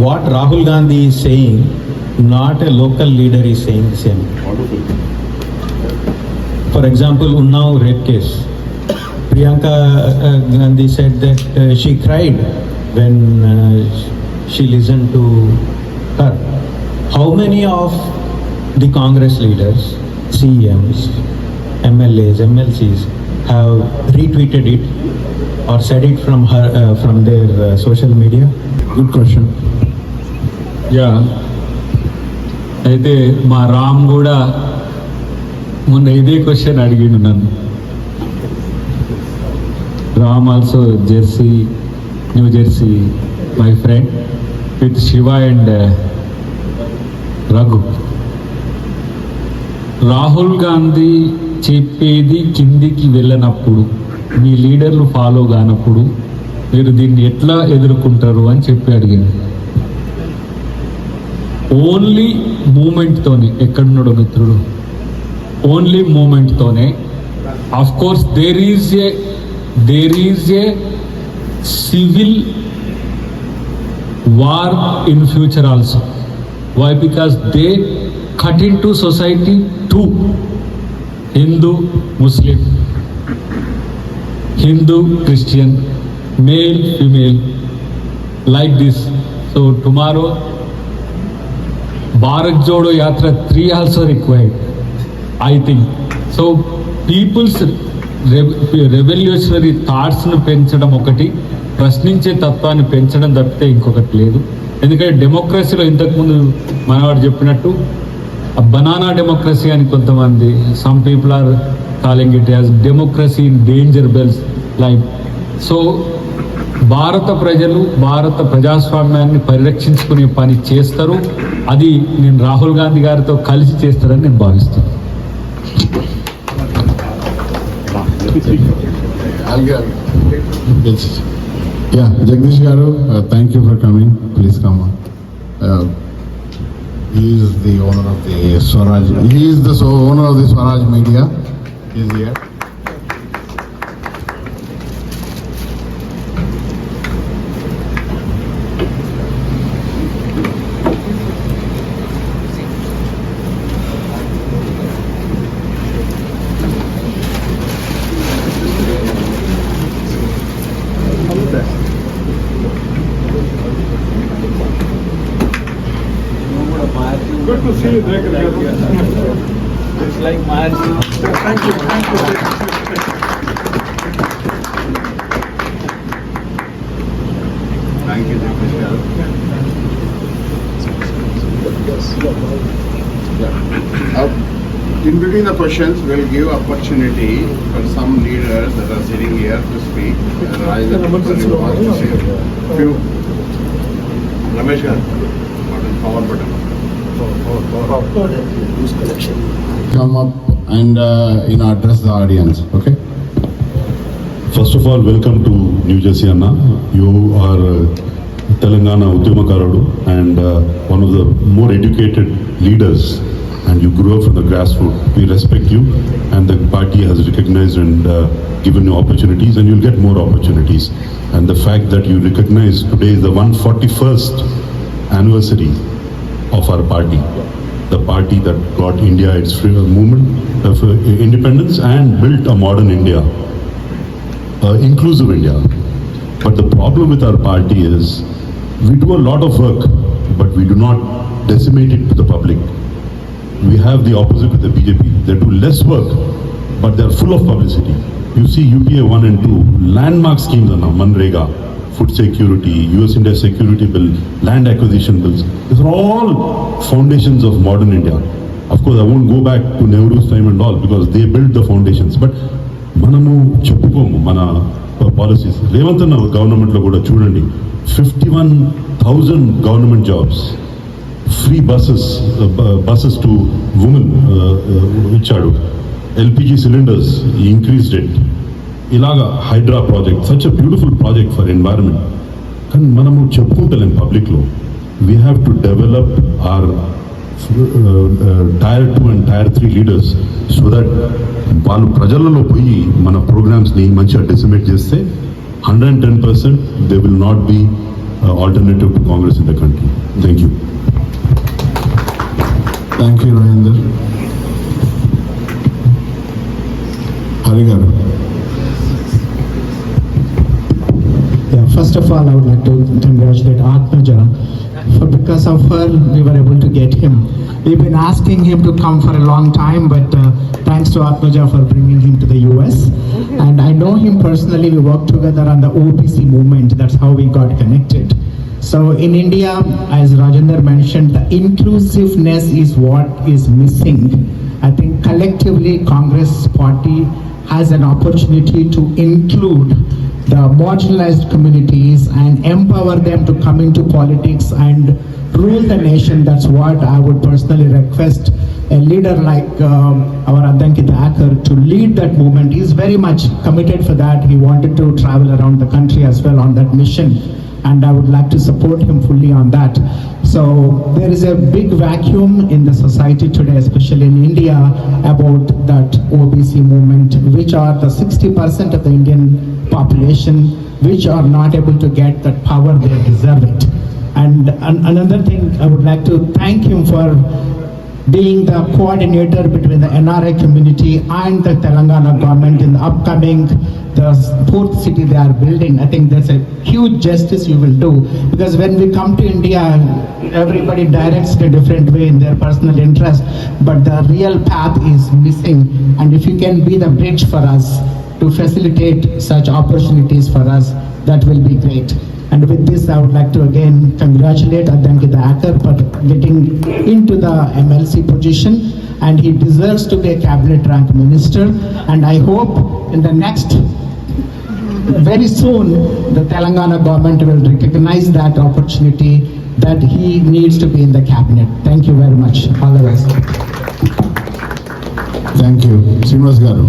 what Rahul Gandhi is saying, not a local leader is saying the same. For example, Unnao rape case. Priyanka Gandhi said that she cried when she listened to her. How many of the Congress leaders, CMs, MLAs, MLCs have retweeted it or said it from their social media? Good question. Yeah అయితే మా రామ్ కూడా మొన్న ఇదే question అడిగిండు నన్ను. Ram also Jersey, new Jersey, my friend with Shiva and Raghu. Rahul Gandhi చెప్పేది కిందికి వెళ్ళనప్పుడు, మీ లీడర్లు ఫాలో కానప్పుడు మీరు దీన్ని ఎట్లా ఎదుర్కొంటారు అని చెప్పి అడిగింది. ఓన్లీ మూమెంట్తోనే, ఎక్కడున్నాడో మిత్రుడు, ఓన్లీ మూమెంట్తోనే. Of course there is a civil war in future also. Why? Because they cut into society too. Hindu, Muslim, Hindu, Christian, male, female, like this. So tomorrow, Bharat Jodo Yatra 3 also required, I think. So people's revolutionary థాట్స్ను పెంచడం ఒకటి, ప్రశ్నించే తత్వాన్ని పెంచడం తప్పితే ఇంకొకటి లేదు. ఎందుకంటే డెమోక్రసీలో ఇంతకుముందు మనవాడు చెప్పినట్టు బనానా డెమోక్రసీ అని కొంతమంది, some people are calling it as democracy in danger bells like. So భారత ప్రజలు భారత ప్రజాస్వామ్యాన్ని పరిరక్షించుకునే పని చేస్తారు. అది నేను రాహుల్ గాంధీ గారితో కలిసి చేస్తారని నేను భావిస్తాను. Yeah, Jagdish Garu, thank you for coming. Please come on. He is the owner of the Swaraj. He is the owner of the Swaraj Media. He is here. Good to see you, it's like magic. Thank you. Thank you, in between the questions, we'll give opportunity for some leaders that are sitting here to speak. Ramesh Garu, forward button. Come up and address the audience. Okay. First of all, welcome to New Jersey, Anna. You are Telangana Udyamakarudu and one of the more educated leaders, and you grew up from the grassroots. We respect you, and the party has recognized and given you opportunities, and you'll get more opportunities. And the fact that you recognize today is the 141st anniversary of our party, the party that got India its movement of independence and built a modern India, inclusive India. But the problem with our party is we do a lot of work, but we do not decimate it to the public. We have the opposite with the BJP. They do less work, but they are full of publicity. You see UPA 1 and 2, landmark schemes are now, Manrega, food security, US India security bill, land acquisition bills. These are all foundations of modern India. Of course, I won't go back to Nehru's time and all because they built the foundations. But మనము చెప్పుకోము మన policies. Revanth అన్న గవర్నమెంట్లో కూడా చూడండి, 51,000 government jobs, free buses to women ఇచ్చాడు, LPG cylinders increased it, ఇలాగా Hydra project, such a beautiful project for environment. కానీ మనము చెప్పుకుంటలేం పబ్లిక్లో. We have to develop our tier 2 and tier 3 leaders so that వాళ్ళు ప్రజలలో పోయి మన ప్రోగ్రామ్స్ని మంచిగా డిసమినేట్ చేస్తే 110% there will not be alternative to Congress in the country. Thank you. Thank you, Rohinder. Hari garu. Yeah, first of all, I would like to congratulate Atmaja. For because of her, we were able to get him. We've been asking him to come for a long time, but thanks to Atmaja for bringing him to the US. And I know him personally. We worked together on the OBC movement. That's how we got connected. So in India, as Rajendra mentioned, the inclusiveness is what is missing. I think collectively, Congress party has an opportunity to include the marginalized communities and empower them to come into politics and rule the nation. That's what I would personally request a leader like our Addankit Thakur to lead that movement. He's very much committed for that. He wanted to travel around the country as well on that mission, and I would like to support him fully on that. So there is a big vacuum in the society today, especially in India, about that OBC movement, which are the 60% of the Indian population, which are not able to get that power they deserve it. And another thing, I would like to thank him for being the coordinator between the NRI community and the Telangana government in the upcoming the fourth city they are building. I think that's a huge justice you will do, because when we come to India, everybody directs in a different way in their personal interest, but the real path is missing. And if you can be the bridge for us to facilitate such opportunities for us, that will be great. And with this, I would like to again congratulate Addankit Thakur for getting into the MLC position, and he deserves to be a cabinet rank minister. And I hope in the next, very soon, the Telangana government will recognize that opportunity that he needs to be in the cabinet. Thank you very much. All the best. Thank you. Srinivas garu,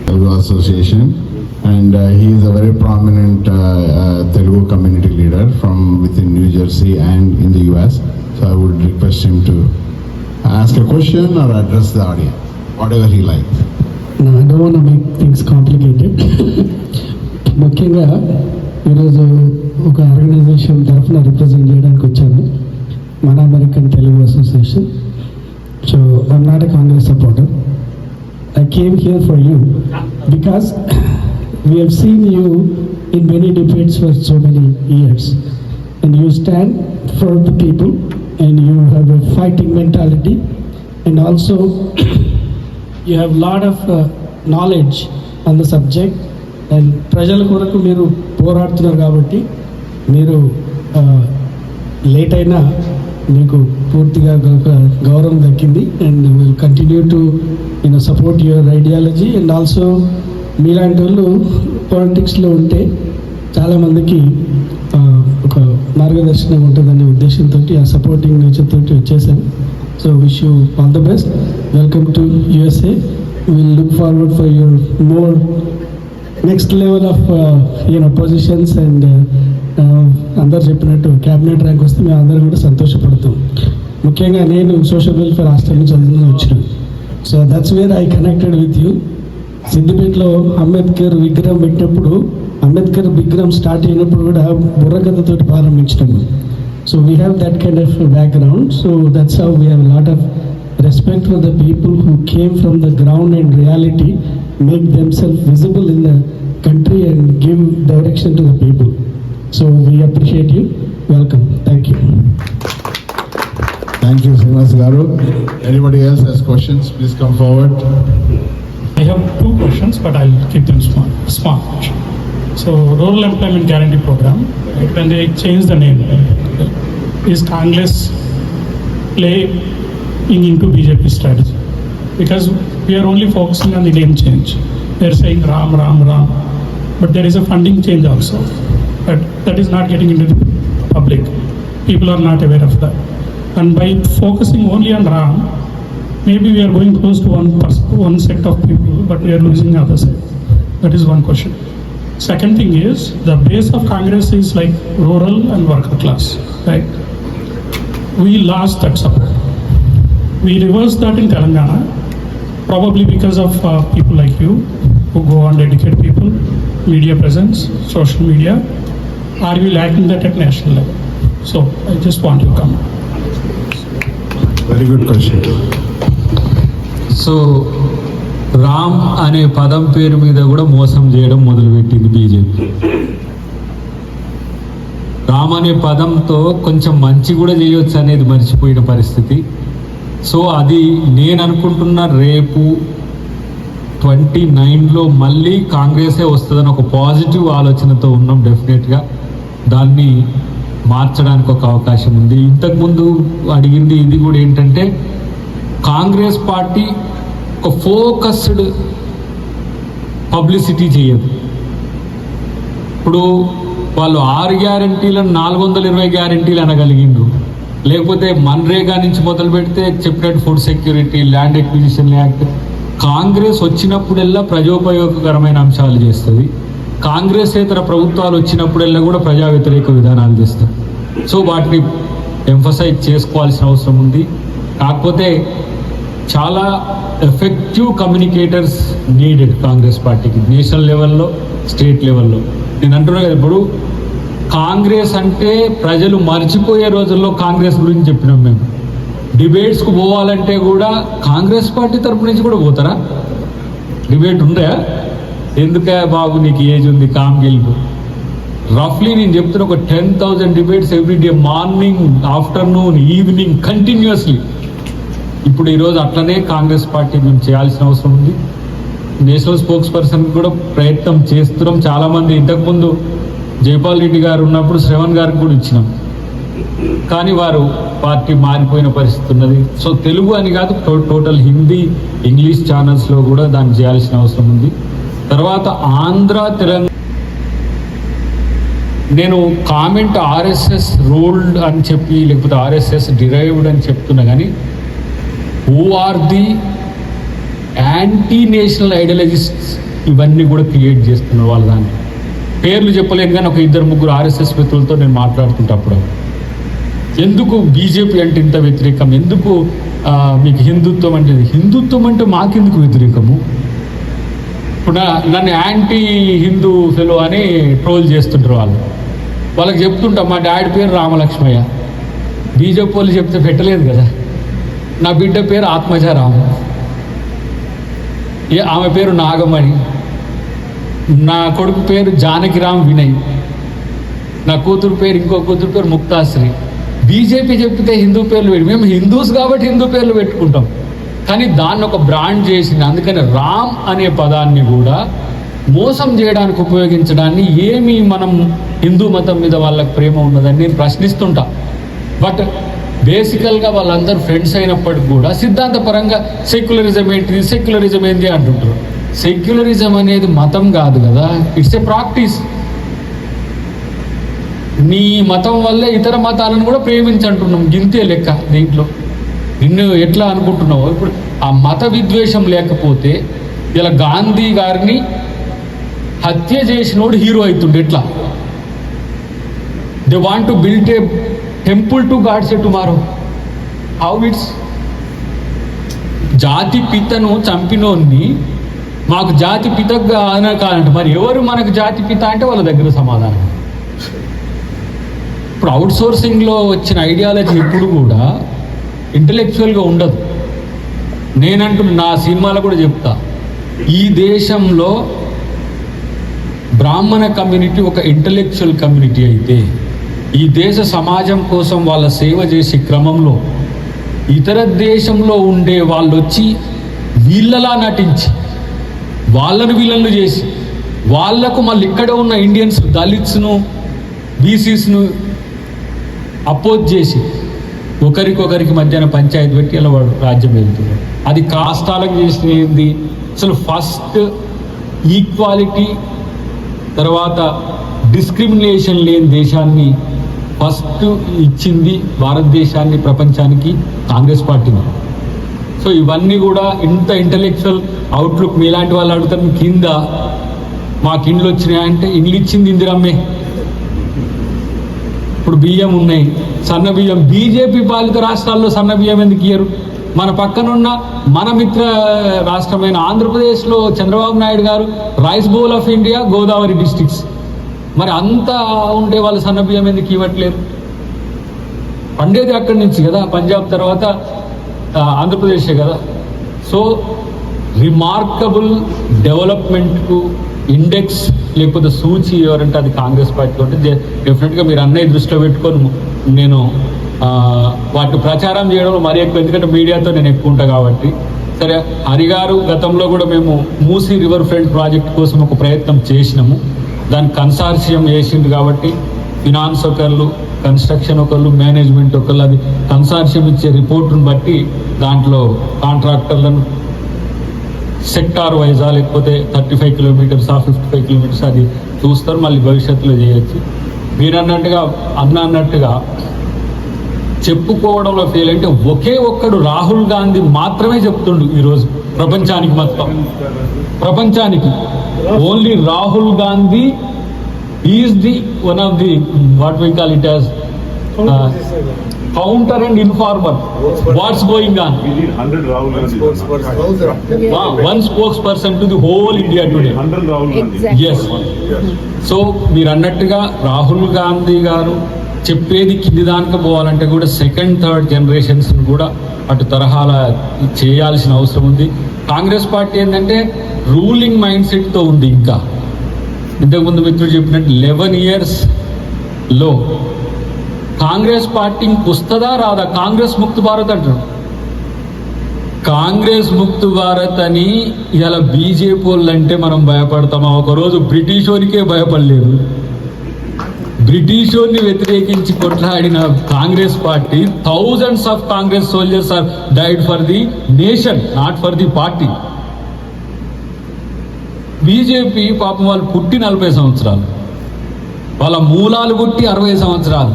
Telugu Association. And he is a very prominent Telugu community leader from within New Jersey and in the US. So I would request him to ask a question or address the audience, whatever he likes. No, I don't want to make things complicated. ముఖ్యంగా ఈరోజు ఒక organisation తరఫున represent చేయడానికి వచ్చాను, మన American Telugu association. So I'm not a Congress supporter. I came here for you because we have seen you in many debates for so many years, and you stand for the people, and you have a fighting mentality, and also you have lot of knowledge on the subject, and ప్రజల కొరకు మీరు పోరాడుతున్నారు కాబట్టి మీరు late అయినా మీకు పూర్తిగా గౌరవం దక్కింది. And will continue to support your ideology. And also మీలాంటి వాళ్ళు పాలిటిక్స్లో ఉంటే చాలామందికి ఒక మార్గదర్శనం ఉంటుందనే ఉద్దేశంతో ఆ సపోర్టింగ్ నేచర్ తోటి వచ్చేసాను. So wish you all the best. Welcome to USA. Will look forward for your more next level of positions. And అందరు చెప్పినట్టు క్యాబినెట్ ర్యాంక్ వస్తే మేము అందరం కూడా సంతోషపడతాం. ముఖ్యంగా నేను సోషల్ వెల్ఫేర్ హాస్టల్ నుంచి చదువుకుని వచ్చినాను. So that's where I connected with you. సిద్దిపేటలో అంబేద్కర్ విగ్రహం పెట్టినప్పుడు, అంబేద్కర్ విగ్రహం స్టార్ట్ అయినప్పుడు కూడా బుర్రకథతోటి ప్రారంభించినాము. So we have that kind of background. So that's how we have lot of respect for the people who came from the ground and reality, make themselves visible in the country and give direction to the people. So we appreciate you. Welcome. Thank you. Thank you, Srinivas garu. Anybody else has questions? Please come forward. I have two questions, but I'll keep them small. So Rural Employment Guarantee Program, right, when they change the name, is Congress playing into BJP strategy? Because we are only focusing on the name change. They are saying Ram, Ram, Ram, but there is a funding change also. But that is not getting into the public. People are not aware of that. And by focusing only on Ram, maybe we are going close to one set of people, but we are losing the other side. That is one question. Second thing is, the base of Congress is like rural and worker class, right? We lost that support. We reversed that in Telangana, probably because of people like you who go and educate people. media presence, social media? Are we lacking that at national level? So I just want your comment. Very good question. So Ram అనే పదం పేరు మీద కూడా మోసం చేయడం మొదలుపెట్టింది BJP. Ram అనే పదంతో కొంచెం మంచి కూడా చేయొచ్చు అనేది మర్చిపోయిన పరిస్థితి. సో అది నేను అనుకుంటున్న రేపు 29లో మళ్ళీ కాంగ్రెసే వస్తుందని ఒక పాజిటివ్ ఆలోచనతో ఉన్నాం. డెఫినెట్గా దాన్ని మార్చడానికి ఒక అవకాశం ఉంది. ఇంతకుముందు అడిగింది ఇది కూడా ఏంటంటే, కాంగ్రెస్ పార్టీ ఒక ఫోకస్డ్ పబ్లిసిటీ చేయదు. ఇప్పుడు వాళ్ళు 6 గ్యారంటీలను 420 గ్యారంటీలు అనగలిగిండ్రు. లేకపోతే మన్రేగా నుంచి మొదలు పెడితే చెప్పినట్టు food security, land acquisition act. Congress వచ్చినప్పుడల్లా ప్రజోపయోగకరమైన అంశాలు చేస్తుంది. కాంగ్రెస్ ఇతర ప్రభుత్వాలు వచ్చినప్పుడల్లా కూడా ప్రజా వ్యతిరేక విధానాలు చేస్తారు. సో వాటిని ఎంఫసైజ్ చేసుకోవాల్సిన అవసరం ఉంది. కాకపోతే చాలా ఎఫెక్టివ్ కమ్యూనికేటర్స్ నీడెడ్ కాంగ్రెస్ పార్టీకి, నేషనల్ లెవెల్లో, స్టేట్ లెవెల్లో. నేను అంటున్నా కదా, ఇప్పుడు కాంగ్రెస్ అంటే ప్రజలు మర్చిపోయే రోజుల్లో కాంగ్రెస్ గురించి చెప్పినాం మేము. డిబేట్స్కు పోవాలంటే కూడా కాంగ్రెస్ పార్టీ తరపు నుంచి కూడా పోతారా? డిబేట్ ఉందా? ఎందుకే బాబు నీకు ఏజ్ ఉంది, కామ్ గెలుపు. రఫ్లీ నేను చెప్తున్నా, ఒక 10,000 debates everyday, morning, afternoon, evening, continuously. ఇప్పుడు ఈరోజు అట్లనే కాంగ్రెస్ పార్టీ మేము చేయాల్సిన అవసరం ఉంది. నేషనల్ స్పోక్స్ పర్సన్ కూడా ప్రయత్నం చేస్తున్నాం. చాలామంది ఇంతకుముందు జైపాల్ రెడ్డి గారు ఉన్నప్పుడు శ్రవణ్ గారికి కూడా ఇచ్చినాం, కానీ వారు పార్టీ మారిపోయిన పరిస్థితి ఉన్నది. సో తెలుగు అని కాదు, టోటల్ హిందీ, ఇంగ్లీష్ ఛానల్స్లో కూడా దాన్ని చేయాల్సిన అవసరం ఉంది. తర్వాత ఆంధ్ర, తెలంగాణ, నేను కామెంట్ ఆర్ఎస్ఎస్ రూల్డ్ అని చెప్పి, లేకపోతే ఆర్ఎస్ఎస్ డిరైవ్డ్ అని చెప్తున్నా, కానీ who are the anti national ideologists ఇవన్నీ కూడా క్రియేట్ చేస్తున్నారు. వాళ్ళ దాన్ని పేర్లు చెప్పలేను, కానీ ఒక 2-3 ఆర్ఎస్ఎస్ వ్యక్తులతో నేను మాట్లాడుతుంటప్పుడు, ఎందుకు బీజేపీ అంటే ఇంత వ్యతిరేకం, ఎందుకు మీకు హిందుత్వం అంటే, హిందుత్వం అంటే మాకెందుకు వ్యతిరేకము? ఇప్పుడు నన్ను యాంటీ హిందూ ఫెలో అని ట్రోల్ చేస్తుంటారు వాళ్ళు. వాళ్ళకి చెప్తుంటా, మా డాడీ పేరు రామలక్ష్మయ్య, బీజేపీ వాళ్ళు చెప్తే పెట్టలేదు కదా. నా బిడ్డ పేరు ఆత్మజారాము, ఆమె పేరు నాగమణి, నా కొడుకు పేరు జానకిరామ్ వినయ్, నా కూతురు పేరు, ఇంకో కూతురు పేరు ముక్తాశ్రీ. బీజేపీ చెప్తే హిందూ పేర్లు పెట్టి, మేము హిందూస్ కాబట్టి హిందూ పేర్లు పెట్టుకుంటాం, కానీ దాన్ని ఒక బ్రాండ్ చేసింది. అందుకని రామ్ అనే పదాన్ని కూడా మోసం చేయడానికి ఉపయోగించడాన్ని, ఏమి మనం హిందూ మతం మీద వాళ్ళకి ప్రేమ ఉన్నదని నేను ప్రశ్నిస్తుంటా. బట్ బేసికల్గా వాళ్ళందరూ ఫ్రెండ్స్ అయినప్పటికి కూడా సిద్ధాంతపరంగా సెక్యులరిజం ఏంటిది, సెక్యులరిజం ఏంటి అంటుంటారు. సెక్యులరిజం అనేది మతం కాదు కదా, ఇట్స్ ఏ ప్రాక్టీస్. నీ మతం వల్లే ఇతర మతాలను కూడా ప్రేమించంటున్నాం, గింతే లెక్క దీంట్లో. నిన్ను ఎట్లా అనుకుంటున్నావు? ఇప్పుడు ఆ మత విద్వేషం లేకపోతే ఇలా గాంధీ గారిని హత్య చేసినోడు హీరో అవుతుండే ఎట్లా? They want to build a temple to gods tomorrow. How it's? జాతి పితను చంపినోన్ని మాకు జాతి పితగా అనకాలంటే, మరి ఎవరు మనకు జాతి పిత అంటే వాళ్ళ దగ్గర సమాధానం. ఇప్పుడు అవుట్ సోర్సింగ్లో వచ్చిన ఐడియాలజీ ఎప్పుడు కూడా ఇంటలెక్చువల్గా ఉండదు. నేనంటూ నా సినిమాలో కూడా చెప్తా, ఈ దేశంలో బ్రాహ్మణ కమ్యూనిటీ ఒక ఇంటలెక్చువల్ కమ్యూనిటీ అయితే, ఈ దేశ సమాజం కోసం వాళ్ళ సేవ చేసే క్రమంలో ఇతర దేశంలో ఉండే వాళ్ళు వచ్చి వీళ్ళలా నటించి వాళ్ళను వీళ్ళను చేసి వాళ్లకు మళ్ళీ ఇక్కడ ఉన్న ఇండియన్స్, దళిత్స్ను, బీసీస్ను అపోజ్ చేసి ఒకరికొకరికి మధ్యాహ్న పంచాయతీ పెట్టి ఇలా వాడు రాజ్యం వెళ్తున్నాడు. అది కాస్తాలకు చేసినది. అసలు ఫస్ట్ ఈక్వాలిటీ, తర్వాత డిస్క్రిమినేషన్ లేని దేశాన్ని ఫస్ట్ ఇచ్చింది భారతదేశాన్ని ప్రపంచానికి కాంగ్రెస్ పార్టీని. సో ఇవన్నీ కూడా ఇంత ఇంటలెక్చువల్ అవుట్లుక్ మీలాంటి వాళ్ళు అడుగుతారు, కింద మాకు ఇండ్లు వచ్చినాయంటే ఇండ్లు ఇచ్చింది ఇందిరమ్మే. ఇప్పుడు బియ్యం ఉన్నాయి, సన్న బియ్యం. బీజేపీ పాలిత రాష్ట్రాల్లో సన్న బియ్యం ఎందుకు ఇయ్యరు? మన పక్కనున్న మన మిత్ర రాష్ట్రమైన ఆంధ్రప్రదేశ్లో చంద్రబాబు నాయుడు గారు rice bowl of India Godavari districts. మరి అంతా ఉంటే వాళ్ళు సన్నబియ్యం ఎందుకు ఇవ్వట్లేరు? పండేది అక్కడి నుంచి కదా, పంజాబ్ తర్వాత ఆంధ్రప్రదేశే కదా. సో రిమార్కబుల్ డెవలప్మెంట్కు ఇండెక్స్ లేకపోతే సూచి ఎవరంటే అది కాంగ్రెస్ పార్టీ ఉంటే డెఫినెట్గా మీరు అన్నయ్య దృష్టిలో పెట్టుకొని నేను వాటిని ప్రచారం చేయడంలో మరీ ఎక్కువ, ఎందుకంటే మీడియాతో నేను ఎక్కువ ఉంటాను కాబట్టి. సరే, హరిగారు గతంలో కూడా మేము మూసీ రివర్ ఫ్రంట్ ప్రాజెక్ట్ కోసం ఒక ప్రయత్నం చేసినాము. దానికి కన్సార్షియం వేసింది కాబట్టి ఫినాన్స్ ఒకళ్ళు, కన్స్ట్రక్షన్ ఒకళ్ళు, మేనేజ్మెంట్ ఒకళ్ళు, అది కన్సార్షియం ఇచ్చే రిపోర్టును బట్టి దాంట్లో కాంట్రాక్టర్లను సెక్టార్ వైజా లేకపోతే 35 కిలోమీటర్స్ 55 కిలోమీటర్స్ అది చూస్తారు, మళ్ళీ భవిష్యత్తులో చేయొచ్చు. మీరు అన్నట్టుగా చెప్పుకోవడంలో ఫెయిల్ అంటే ఒకే ఒక్కడు రాహుల్ గాంధీ మాత్రమే చెప్తుండు ఈరోజు ప్రపంచానికి, మొత్తం ప్రపంచానికి only Rahul Gandhi is the one of the what we call it as counter and informer what's going on. 100 Rahul Gandhi. One spokesperson to the whole India today. 100 Rahul Gandhi. Yes. So మీరు అన్నట్టుగా రాహుల్ గాంధీ గారు చెప్పేది కింది దానికి పోవాలంటే కూడా సెకండ్ థర్డ్ జనరేషన్స్ కూడా అటు తరహాల చేయాల్సిన అవసరం ఉంది. కాంగ్రెస్ పార్టీ ఏంటంటే రూలింగ్ మైండ్ సెట్తో ఉంది. ఇంకా ఇంతకుముందు మిత్రుడు చెప్పినట్టు 11 yearsలో కాంగ్రెస్ పార్టీ వస్తుందా రాదా? కాంగ్రెస్ ముక్త భారత్ అంటారు. కాంగ్రెస్ ముక్త భారత్ అని ఇలా బీజేపీ వాళ్ళు అంటే మనం భయపడతామా? ఒకరోజు బ్రిటిష్ వారికే భయపడలేదు. బ్రిటిష్ వారిని వ్యతిరేకించి కొట్లాడిన Congress party, thousands of Congress soldiers are died for the nation, not for the party. BJP పాపం వాళ్ళు పుట్టి 40 సంవత్సరాలు, వాళ్ళ మూలాలు పుట్టి 60 సంవత్సరాలు,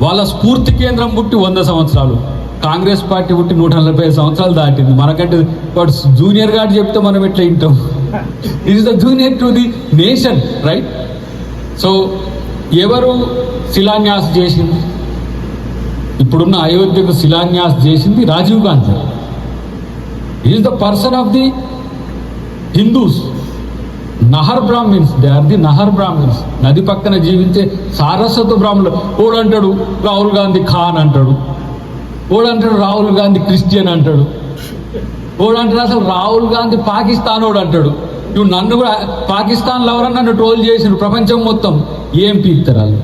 వాళ్ళ స్ఫూర్తి కేంద్రం పుట్టి 100 సంవత్సరాలు. కాంగ్రెస్ పార్టీ పుట్టి 145 సంవత్సరాలు దాటింది. మనకంటే వాడు జూనియర్ గారు చెప్తే మనం ఎట్లా వింటాం? It is the junior to the nation, right? So ఎవరు శిలాన్యాస్ చేసింది? ఇప్పుడున్న అయోధ్యకు శిలాన్యాస్ చేసింది Rajiv Gandhi. Is the person of the Hindus. నహర్ బ్రాహ్మిన్స్, దే ఆర్ ది నహర్ బ్రాహ్మిన్స్. నది పక్కన జీవించే సారస్వత బ్రాహ్మణులు. ఓడంటాడు రాహుల్ గాంధీ ఖాన్ అంటాడు, ఓడంటాడు రాహుల్ గాంధీ క్రిస్టియన్ అంటాడు, ఓడంటాడు అసలు రాహుల్ గాంధీ పాకిస్తానోడు అంటాడు. నువ్వు నన్ను కూడా పాకిస్తాన్లో ఎవరన్నా నన్ను ట్రోల్ చేసిన ప్రపంచం మొత్తం ఏం పీక్తరాలు?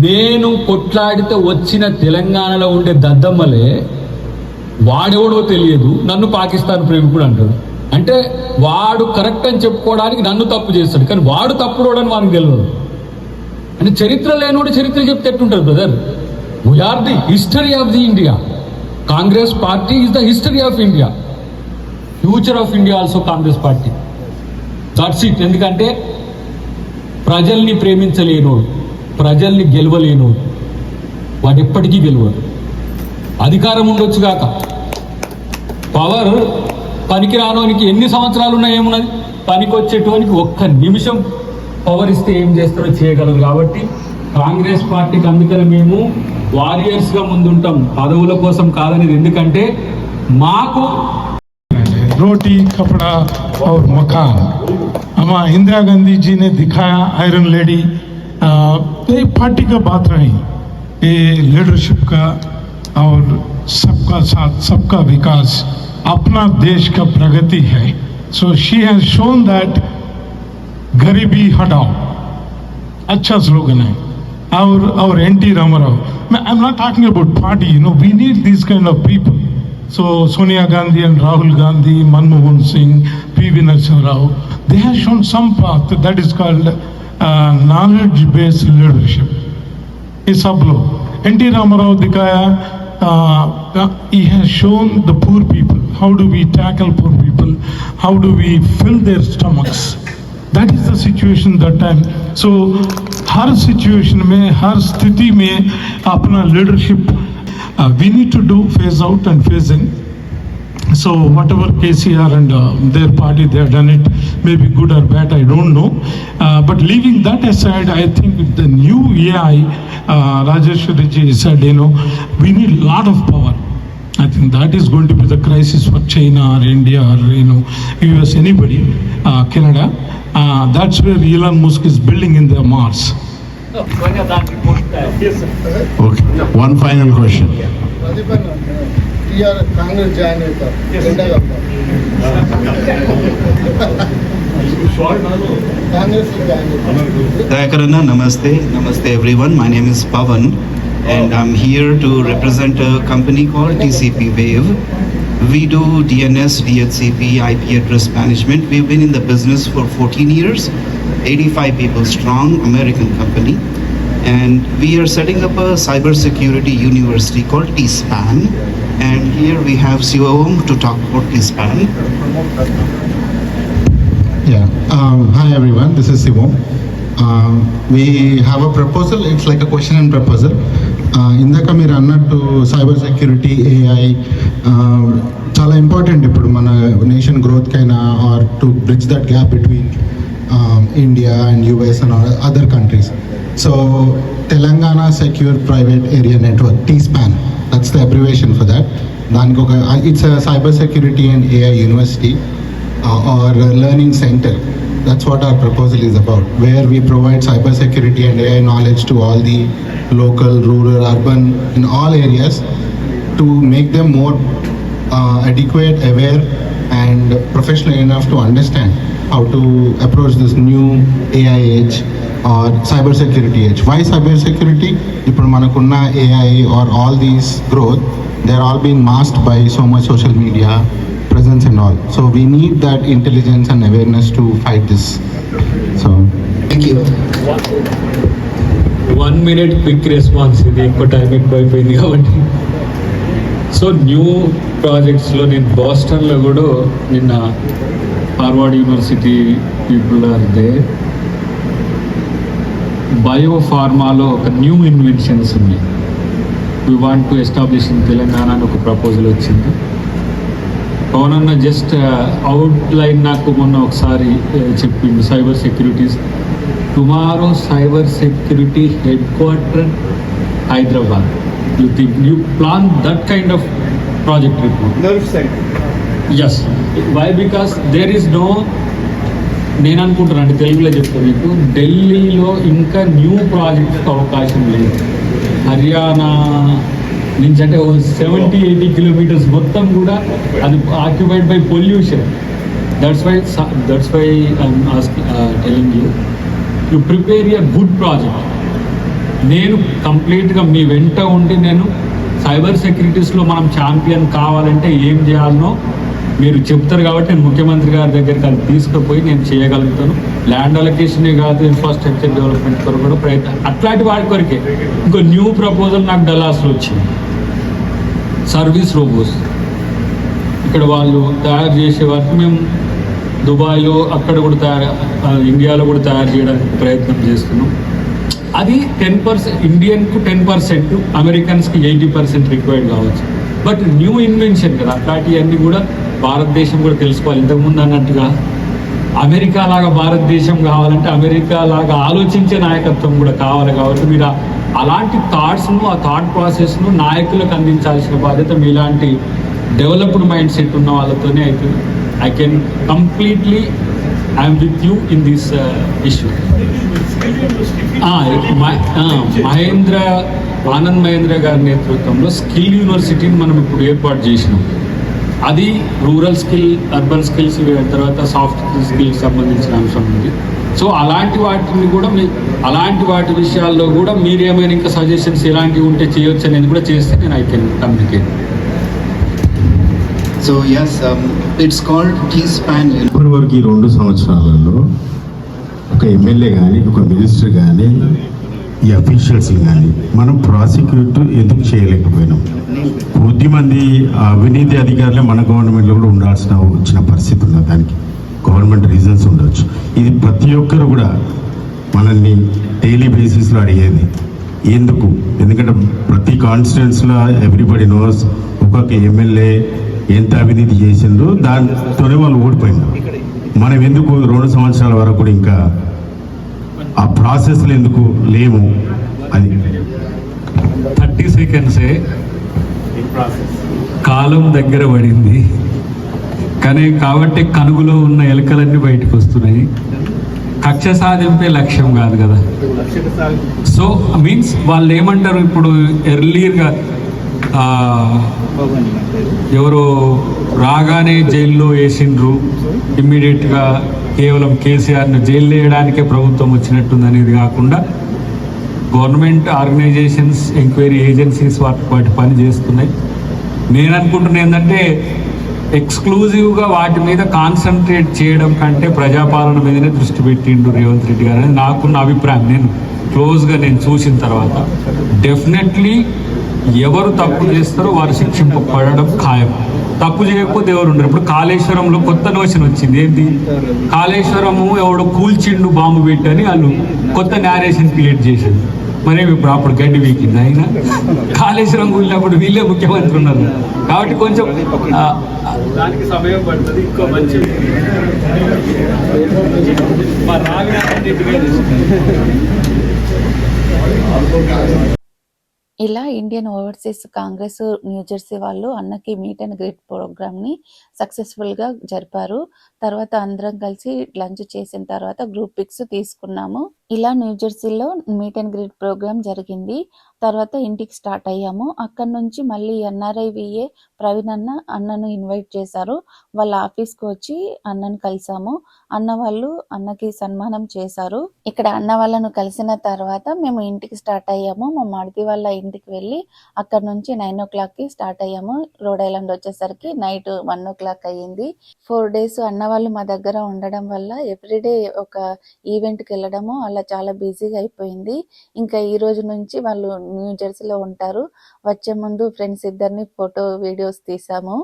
నేను కొట్లాడితే వచ్చిన తెలంగాణలో ఉండే దద్దమ్మలే వాడెవడో తెలియదు నన్ను పాకిస్తాన్ ప్రేమికుడు అంటాడు. అంటే వాడు కరెక్ట్ అని చెప్పుకోవడానికి నన్ను తప్పు చేస్తాడు, కానీ వాడు తప్పుడోడని వానికి తెలియదు. అంటే చరిత్ర లేనివాడు చరిత్ర చెప్తే ఎట్టుంటుంది brother? We are the history of the India. Congress party is the history of India, future of India also Congress party. That's it. ఎందుకంటే ప్రజల్ని ప్రేమించలేనోడు, ప్రజల్ని గెలవలేనోడు వాడు ఎప్పటికీ గెలవడు. అధికారం ఉండొచ్చు కాక పవర్ పనికి రానోనికి ఎన్ని సంవత్సరాలు ఉన్నా ఏమున్నది? పనికి వచ్చేటోనికి ఒక్క నిమిషం పవర్ ఇస్తే ఏం చేస్తారో చేయగలరు. కాబట్టి కాంగ్రెస్ పార్టీకి అందుకని మేము వారియర్స్గా ముందుంటాం, పదవుల కోసం కాదనేది. ఎందుకంటే మాకు रोटी कपड़ा और मकान हमारा इंदिरा गांधी जी ने दिखाया, आयरन लेडी। ये पार्टी का बात रही, ये लीडरशिप का और सबका साथ सबका विकास, अपना देश का प्रगति है. So she has shown that गरीबी हटाओ, अच्छा स्लोगन है. और N T Ramarao, I am not talking about party, you know, we need this kind of people. So Sonia Gandhi and Rahul Gandhi, Manmohan Singh, P.V. Narasimha Rao, they have shown some path that is called knowledge-based leadership. ये सब लोग, N.T. Ramarao दिखाया, he has shown the poor people. How do we tackle poor people? How do we fill their stomachs? That is the situation that time. So her situation में, हर स्थिति में अपना leadership we need to do phase out and phase in. So whatever KCR and their party, they have done it, maybe good or bad, I don't know. But leaving that aside, I think with the new AI, Rajeshwari ji said, you know, we need a lot of power. that is going to be the crisis for China or India or US, anybody, Canada. That's where Elon Musk is building in the Mars. Okay, one final question. Dayakarana, namaste everyone. My name is Pavan and I'm here to represent a company called TCP Wave. We do DNS, DHCP, IP address management. We've been in the business for 14 years, 85 people strong, American company. And we are setting up a cybersecurity university called T-SPAN. And here we have Sivom to talk about T-SPAN. Yeah. Hi everyone, this is Sivom. We have a proposal. It's like a question and proposal. ఇందాక మీరు అన్నట్టు cyber security, AI చాలా important ఇప్పుడు మన nation గ్రోత్కైనా or to bridge that gap between India and US and other countries. So Telangana secure private area network, T-SPAN, that's the abbreviation for that. దానికి ఒక it's cyber security and AI university or learning center. That's what our proposal is about, where we provide cyber security and AI knowledge to all the local, rural, urban, in all areas to make them more adequate, aware and professional enough to understand how to approach this new AI age or cyber security age. Why cyber security? Ippudu manakunna AI or all these growth, they're all being masked by so much social media presence and all. So we need that intelligence and awareness to fight this. So Thank you. 1 minute quick response, ఇది ఎక్కువ time ఎక్కువ అయిపోయింది కాబట్టి. So new ప్రాజెక్ట్స్లో నేను బోస్టన్లో కూడా నిన్న Harvard university people are they. బయోఫార్మాలో ఒక న్యూ ఇన్వెన్షన్స్ ఉన్నాయి. We want to establish in Telangana అని ఒక ప్రపోజల్ వచ్చింది. పవనన్న జస్ట్ అవుట్లైన్ నాకు మొన్న ఒకసారి చెప్పింది. Cyber securities tomorrow cyber security head quarter Hyderabad. You think you plan that kind of project report? Yes. Why? Because there is no, నేను అనుకుంటున్నాను అంటే తెలుగులో చెప్తాను మీకు, ఢిల్లీలో ఇంకా న్యూ ప్రాజెక్ట్కి అవకాశం లేదు. హర్యానా నుంచి అంటే 70-80 కిలోమీటర్స్ మొత్తం కూడా అది occupied by pollution. That's why I'm telling you prepare a good project. నేను కంప్లీట్గా మీ వెంట ఉండి నేను సైబర్ సెక్యూరిటీస్లో మనం ఛాంపియన్ కావాలంటే ఏం చేయాలనో మీరు చెప్తారు కాబట్టి నేను ముఖ్యమంత్రి గారి దగ్గరికి అది తీసుకుపోయి నేను చేయగలుగుతాను. ల్యాండ్ అలొకేషనే కాదు, ఇన్ఫ్రాస్ట్రక్చర్ డెవలప్మెంట్ కొరకు కూడా ప్రయత్నం, అట్లాంటి వాటి కొరకే. ఇంకో న్యూ ప్రపోజల్ నాకు డల్లాస్లో వచ్చింది. సర్వీస్ రోబోస్ ఇక్కడ వాళ్ళు తయారు చేసే వరకు మేము దుబాయ్లో అక్కడ కూడా ఇండియాలో కూడా తయారు చేయడానికి ప్రయత్నం చేస్తున్నాం. అది 10%, ఇండియన్కు 10%, అమెరికన్స్కి 80% రిక్వైర్డ్ కావచ్చు. బట్ న్యూ ఇన్వెన్షన్ కదా, అట్లాంటివన్నీ కూడా భారతదేశం కూడా తెలుసుకోవాలి. ఇంతకుముందు అన్నట్టుగా అమెరికా లాగా భారతదేశం కావాలంటే అమెరికా లాగా ఆలోచించే నాయకత్వం కూడా కావాలి. కాబట్టి మీరు అలాంటి థాట్స్ను, ఆ థాట్ ప్రాసెస్ను నాయకులకు అందించాల్సిన బాధ్యత మీలాంటి డెవలప్డ్ మైండ్ సెట్ ఉన్న వాళ్ళతోనే అవుతుంది. I can completely I'm with you in this issue. Anand Mahendra గారి నేతృత్వంలో స్కిల్ యూనివర్సిటీని మనం ఇప్పుడు ఏర్పాటు చేసినాం. అది రూరల్ స్కిల్, అర్బన్ స్కిల్స్, తర్వాత సాఫ్ట్ స్కిల్స్ సంబంధించిన అంశం ఉంది. సో అలాంటి వాటిని కూడా అలాంటి వాటి విషయాల్లో కూడా మీరు ఏమైనా ఇంకా సజెషన్స్ ఎలాంటివి ఉంటే చేయొచ్చు అనేది కూడా చేస్తే నేను I can communicate. So yes, it's called T-SPAN. ఇప్పటి వరకు ఈ 2 సంవత్సరాలలో ఒక ఎమ్మెల్యే కానీ, ఒక మినిస్టర్ కానీ, ఈ అఫీషియల్స్ కానీ మనం ప్రాసిక్యూట్ ఎందుకు చేయలేకపోయినాం? కొద్దిమంది అవినీతి అధికారులే మన గవర్నమెంట్లో కూడా వచ్చిన పరిస్థితి ఉన్నది. దానికి గవర్నమెంట్ రీజన్స్ ఉండొచ్చు. ఇది ప్రతి ఒక్కరు కూడా మనల్ని డైలీ బేసిస్లో అడిగేది ఎందుకు. ఎందుకంటే ప్రతి కాన్స్టిట్యున్సీలో ఎవ్రీబడి నోస్ ఒక్కొక్క ఎమ్మెల్యే ఎంత అవినీతి చేసిందో దాంతోనే వాళ్ళు ఓడిపోయినారు. మనం ఎందుకు 2 సంవత్సరాల వరకు కూడా ఇంకా ఆ ప్రాసెస్లో ఎందుకు లేము? అది 30 seconds in process. కాలం దగ్గర పడింది కానీ కాబట్టి కనుగులో ఉన్న ఎలకలన్నీ బయటకు వస్తున్నాయి. కక్ష సాధింపే లక్ష్యం కాదు కదా. సో మీన్స్ వాళ్ళు ఏమంటారు ఇప్పుడు ఎర్లీగా ఎవరో రాగానే జైల్లో వేసిండ్రు, ఇమ్మీడియట్గా కేవలం కేసీఆర్ను జైల్లో వేయడానికే ప్రభుత్వం వచ్చినట్టుంది అనేది కాకుండా గవర్నమెంట్ ఆర్గనైజేషన్స్, ఎంక్వైరీ ఏజెన్సీస్ వాటి పని చేస్తున్నాయి. నేను అనుకుంటున్నా ఏంటంటే ఎక్స్క్లూజివ్గా వాటి మీద కాన్సన్ట్రేట్ చేయడం కంటే ప్రజాపాలన మీదనే దృష్టి పెట్టిండు రేవంత్ రెడ్డి గారు అని నాకున్న అభిప్రాయం. నేను క్లోజ్గా చూసిన తర్వాత డెఫినెట్లీ ఎవరు తప్పు చేస్తారో వారు శిక్షింపబడడం ఖాయం. తప్పు చేయకపోతే ఎవరు ఉండరు. ఇప్పుడు కాళేశ్వరంలో కొత్త నోషన్ వచ్చింది. ఏంటి, కాళేశ్వరము ఎవడో కూల్చిండు బాంబు పెట్టని వాళ్ళు కొత్త నేరేషన్ క్రియేట్ చేసింది. మరి ఇప్పుడు అప్పుడు గడ్డి వీకింది. అయినా కాళేశ్వరం కూలినప్పుడు వీళ్ళే ముఖ్యమంత్రి ఉన్నారు కాబట్టి కొంచెం దానికి సమయం పడుతుంది. ఇంకో మంచి ఇలా ఇండియన్ ఓవర్సీస్ కాంగ్రెస్ న్యూజెర్సీ వాళ్ళు అన్నకి మీట్ అండ్ గ్రీట్ ప్రోగ్రామ్ని సక్సెస్ఫుల్గా జరిపారు. తర్వాత అందరం కలిసి లంచ్ చేసిన తర్వాత గ్రూప్ పిక్స్ తీసుకున్నాము. ఇలా న్యూజెర్సీలో మీట్ అండ్ గ్రీట్ ప్రోగ్రామ్ జరిగింది. తర్వాత ఇంటికి స్టార్ట్ అయ్యాము. అక్కడ నుంచి మళ్ళీ NRIVA ప్రవీణ్ అన్నను ఇన్వైట్ చేశారు. వాళ్ళ ఆఫీస్కి వచ్చి అన్నను కలిసాము. అన్న వాళ్ళు అన్నకి సన్మానం చేశారు. ఇక్కడ అన్న వాళ్ళను కలిసిన తర్వాత మేము ఇంటికి స్టార్ట్ అయ్యాము. మా మరిది వాళ్ళ ఇంటికి వెళ్ళి అక్కడ నుంచి 9 o'clockకి స్టార్ట్ అయ్యాము. రోడ్ ఐలాండ్ వచ్చేసరికి నైట్ 1 o'clock అయ్యింది. 4 days అన్న వాళ్ళు మా దగ్గర ఉండడం వల్ల ఎవ్రీడే ఒక ఈవెంట్కి వెళ్ళడము అలా చాలా బిజీగా అయిపోయింది. ఇంకా ఈ రోజు నుంచి వాళ్ళు న్యూ జెర్సీలో ఉంటారు. వచ్చే ముందు ఫ్రెండ్స్ ఇద్దరిని ఫోటో వీడియోస్ తీసాము.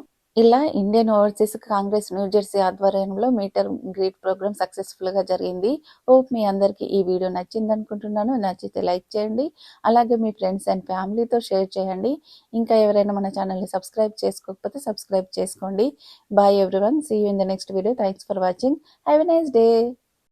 ఇలా Indian overseas Congress New Jersey ఆధ్వర్యంలో మీట్ అండ్ గ్రీట్ ప్రోగ్రామ్ సక్సెస్ఫుల్గా జరిగింది. హోప్ మీ అందరికీ ఈ వీడియో నచ్చింది అనుకుంటున్నాను. నచ్చితే లైక్ చేయండి, అలాగే మీ ఫ్రెండ్స్ అండ్ ఫ్యామిలీతో షేర్ చేయండి. ఇంకా ఎవరైనా మన ఛానల్ని సబ్స్క్రైబ్ చేసుకోకపోతే సబ్స్క్రైబ్ చేసుకోండి. Bye everyone, see you in the next video. Thanks for watching. Have a nice day.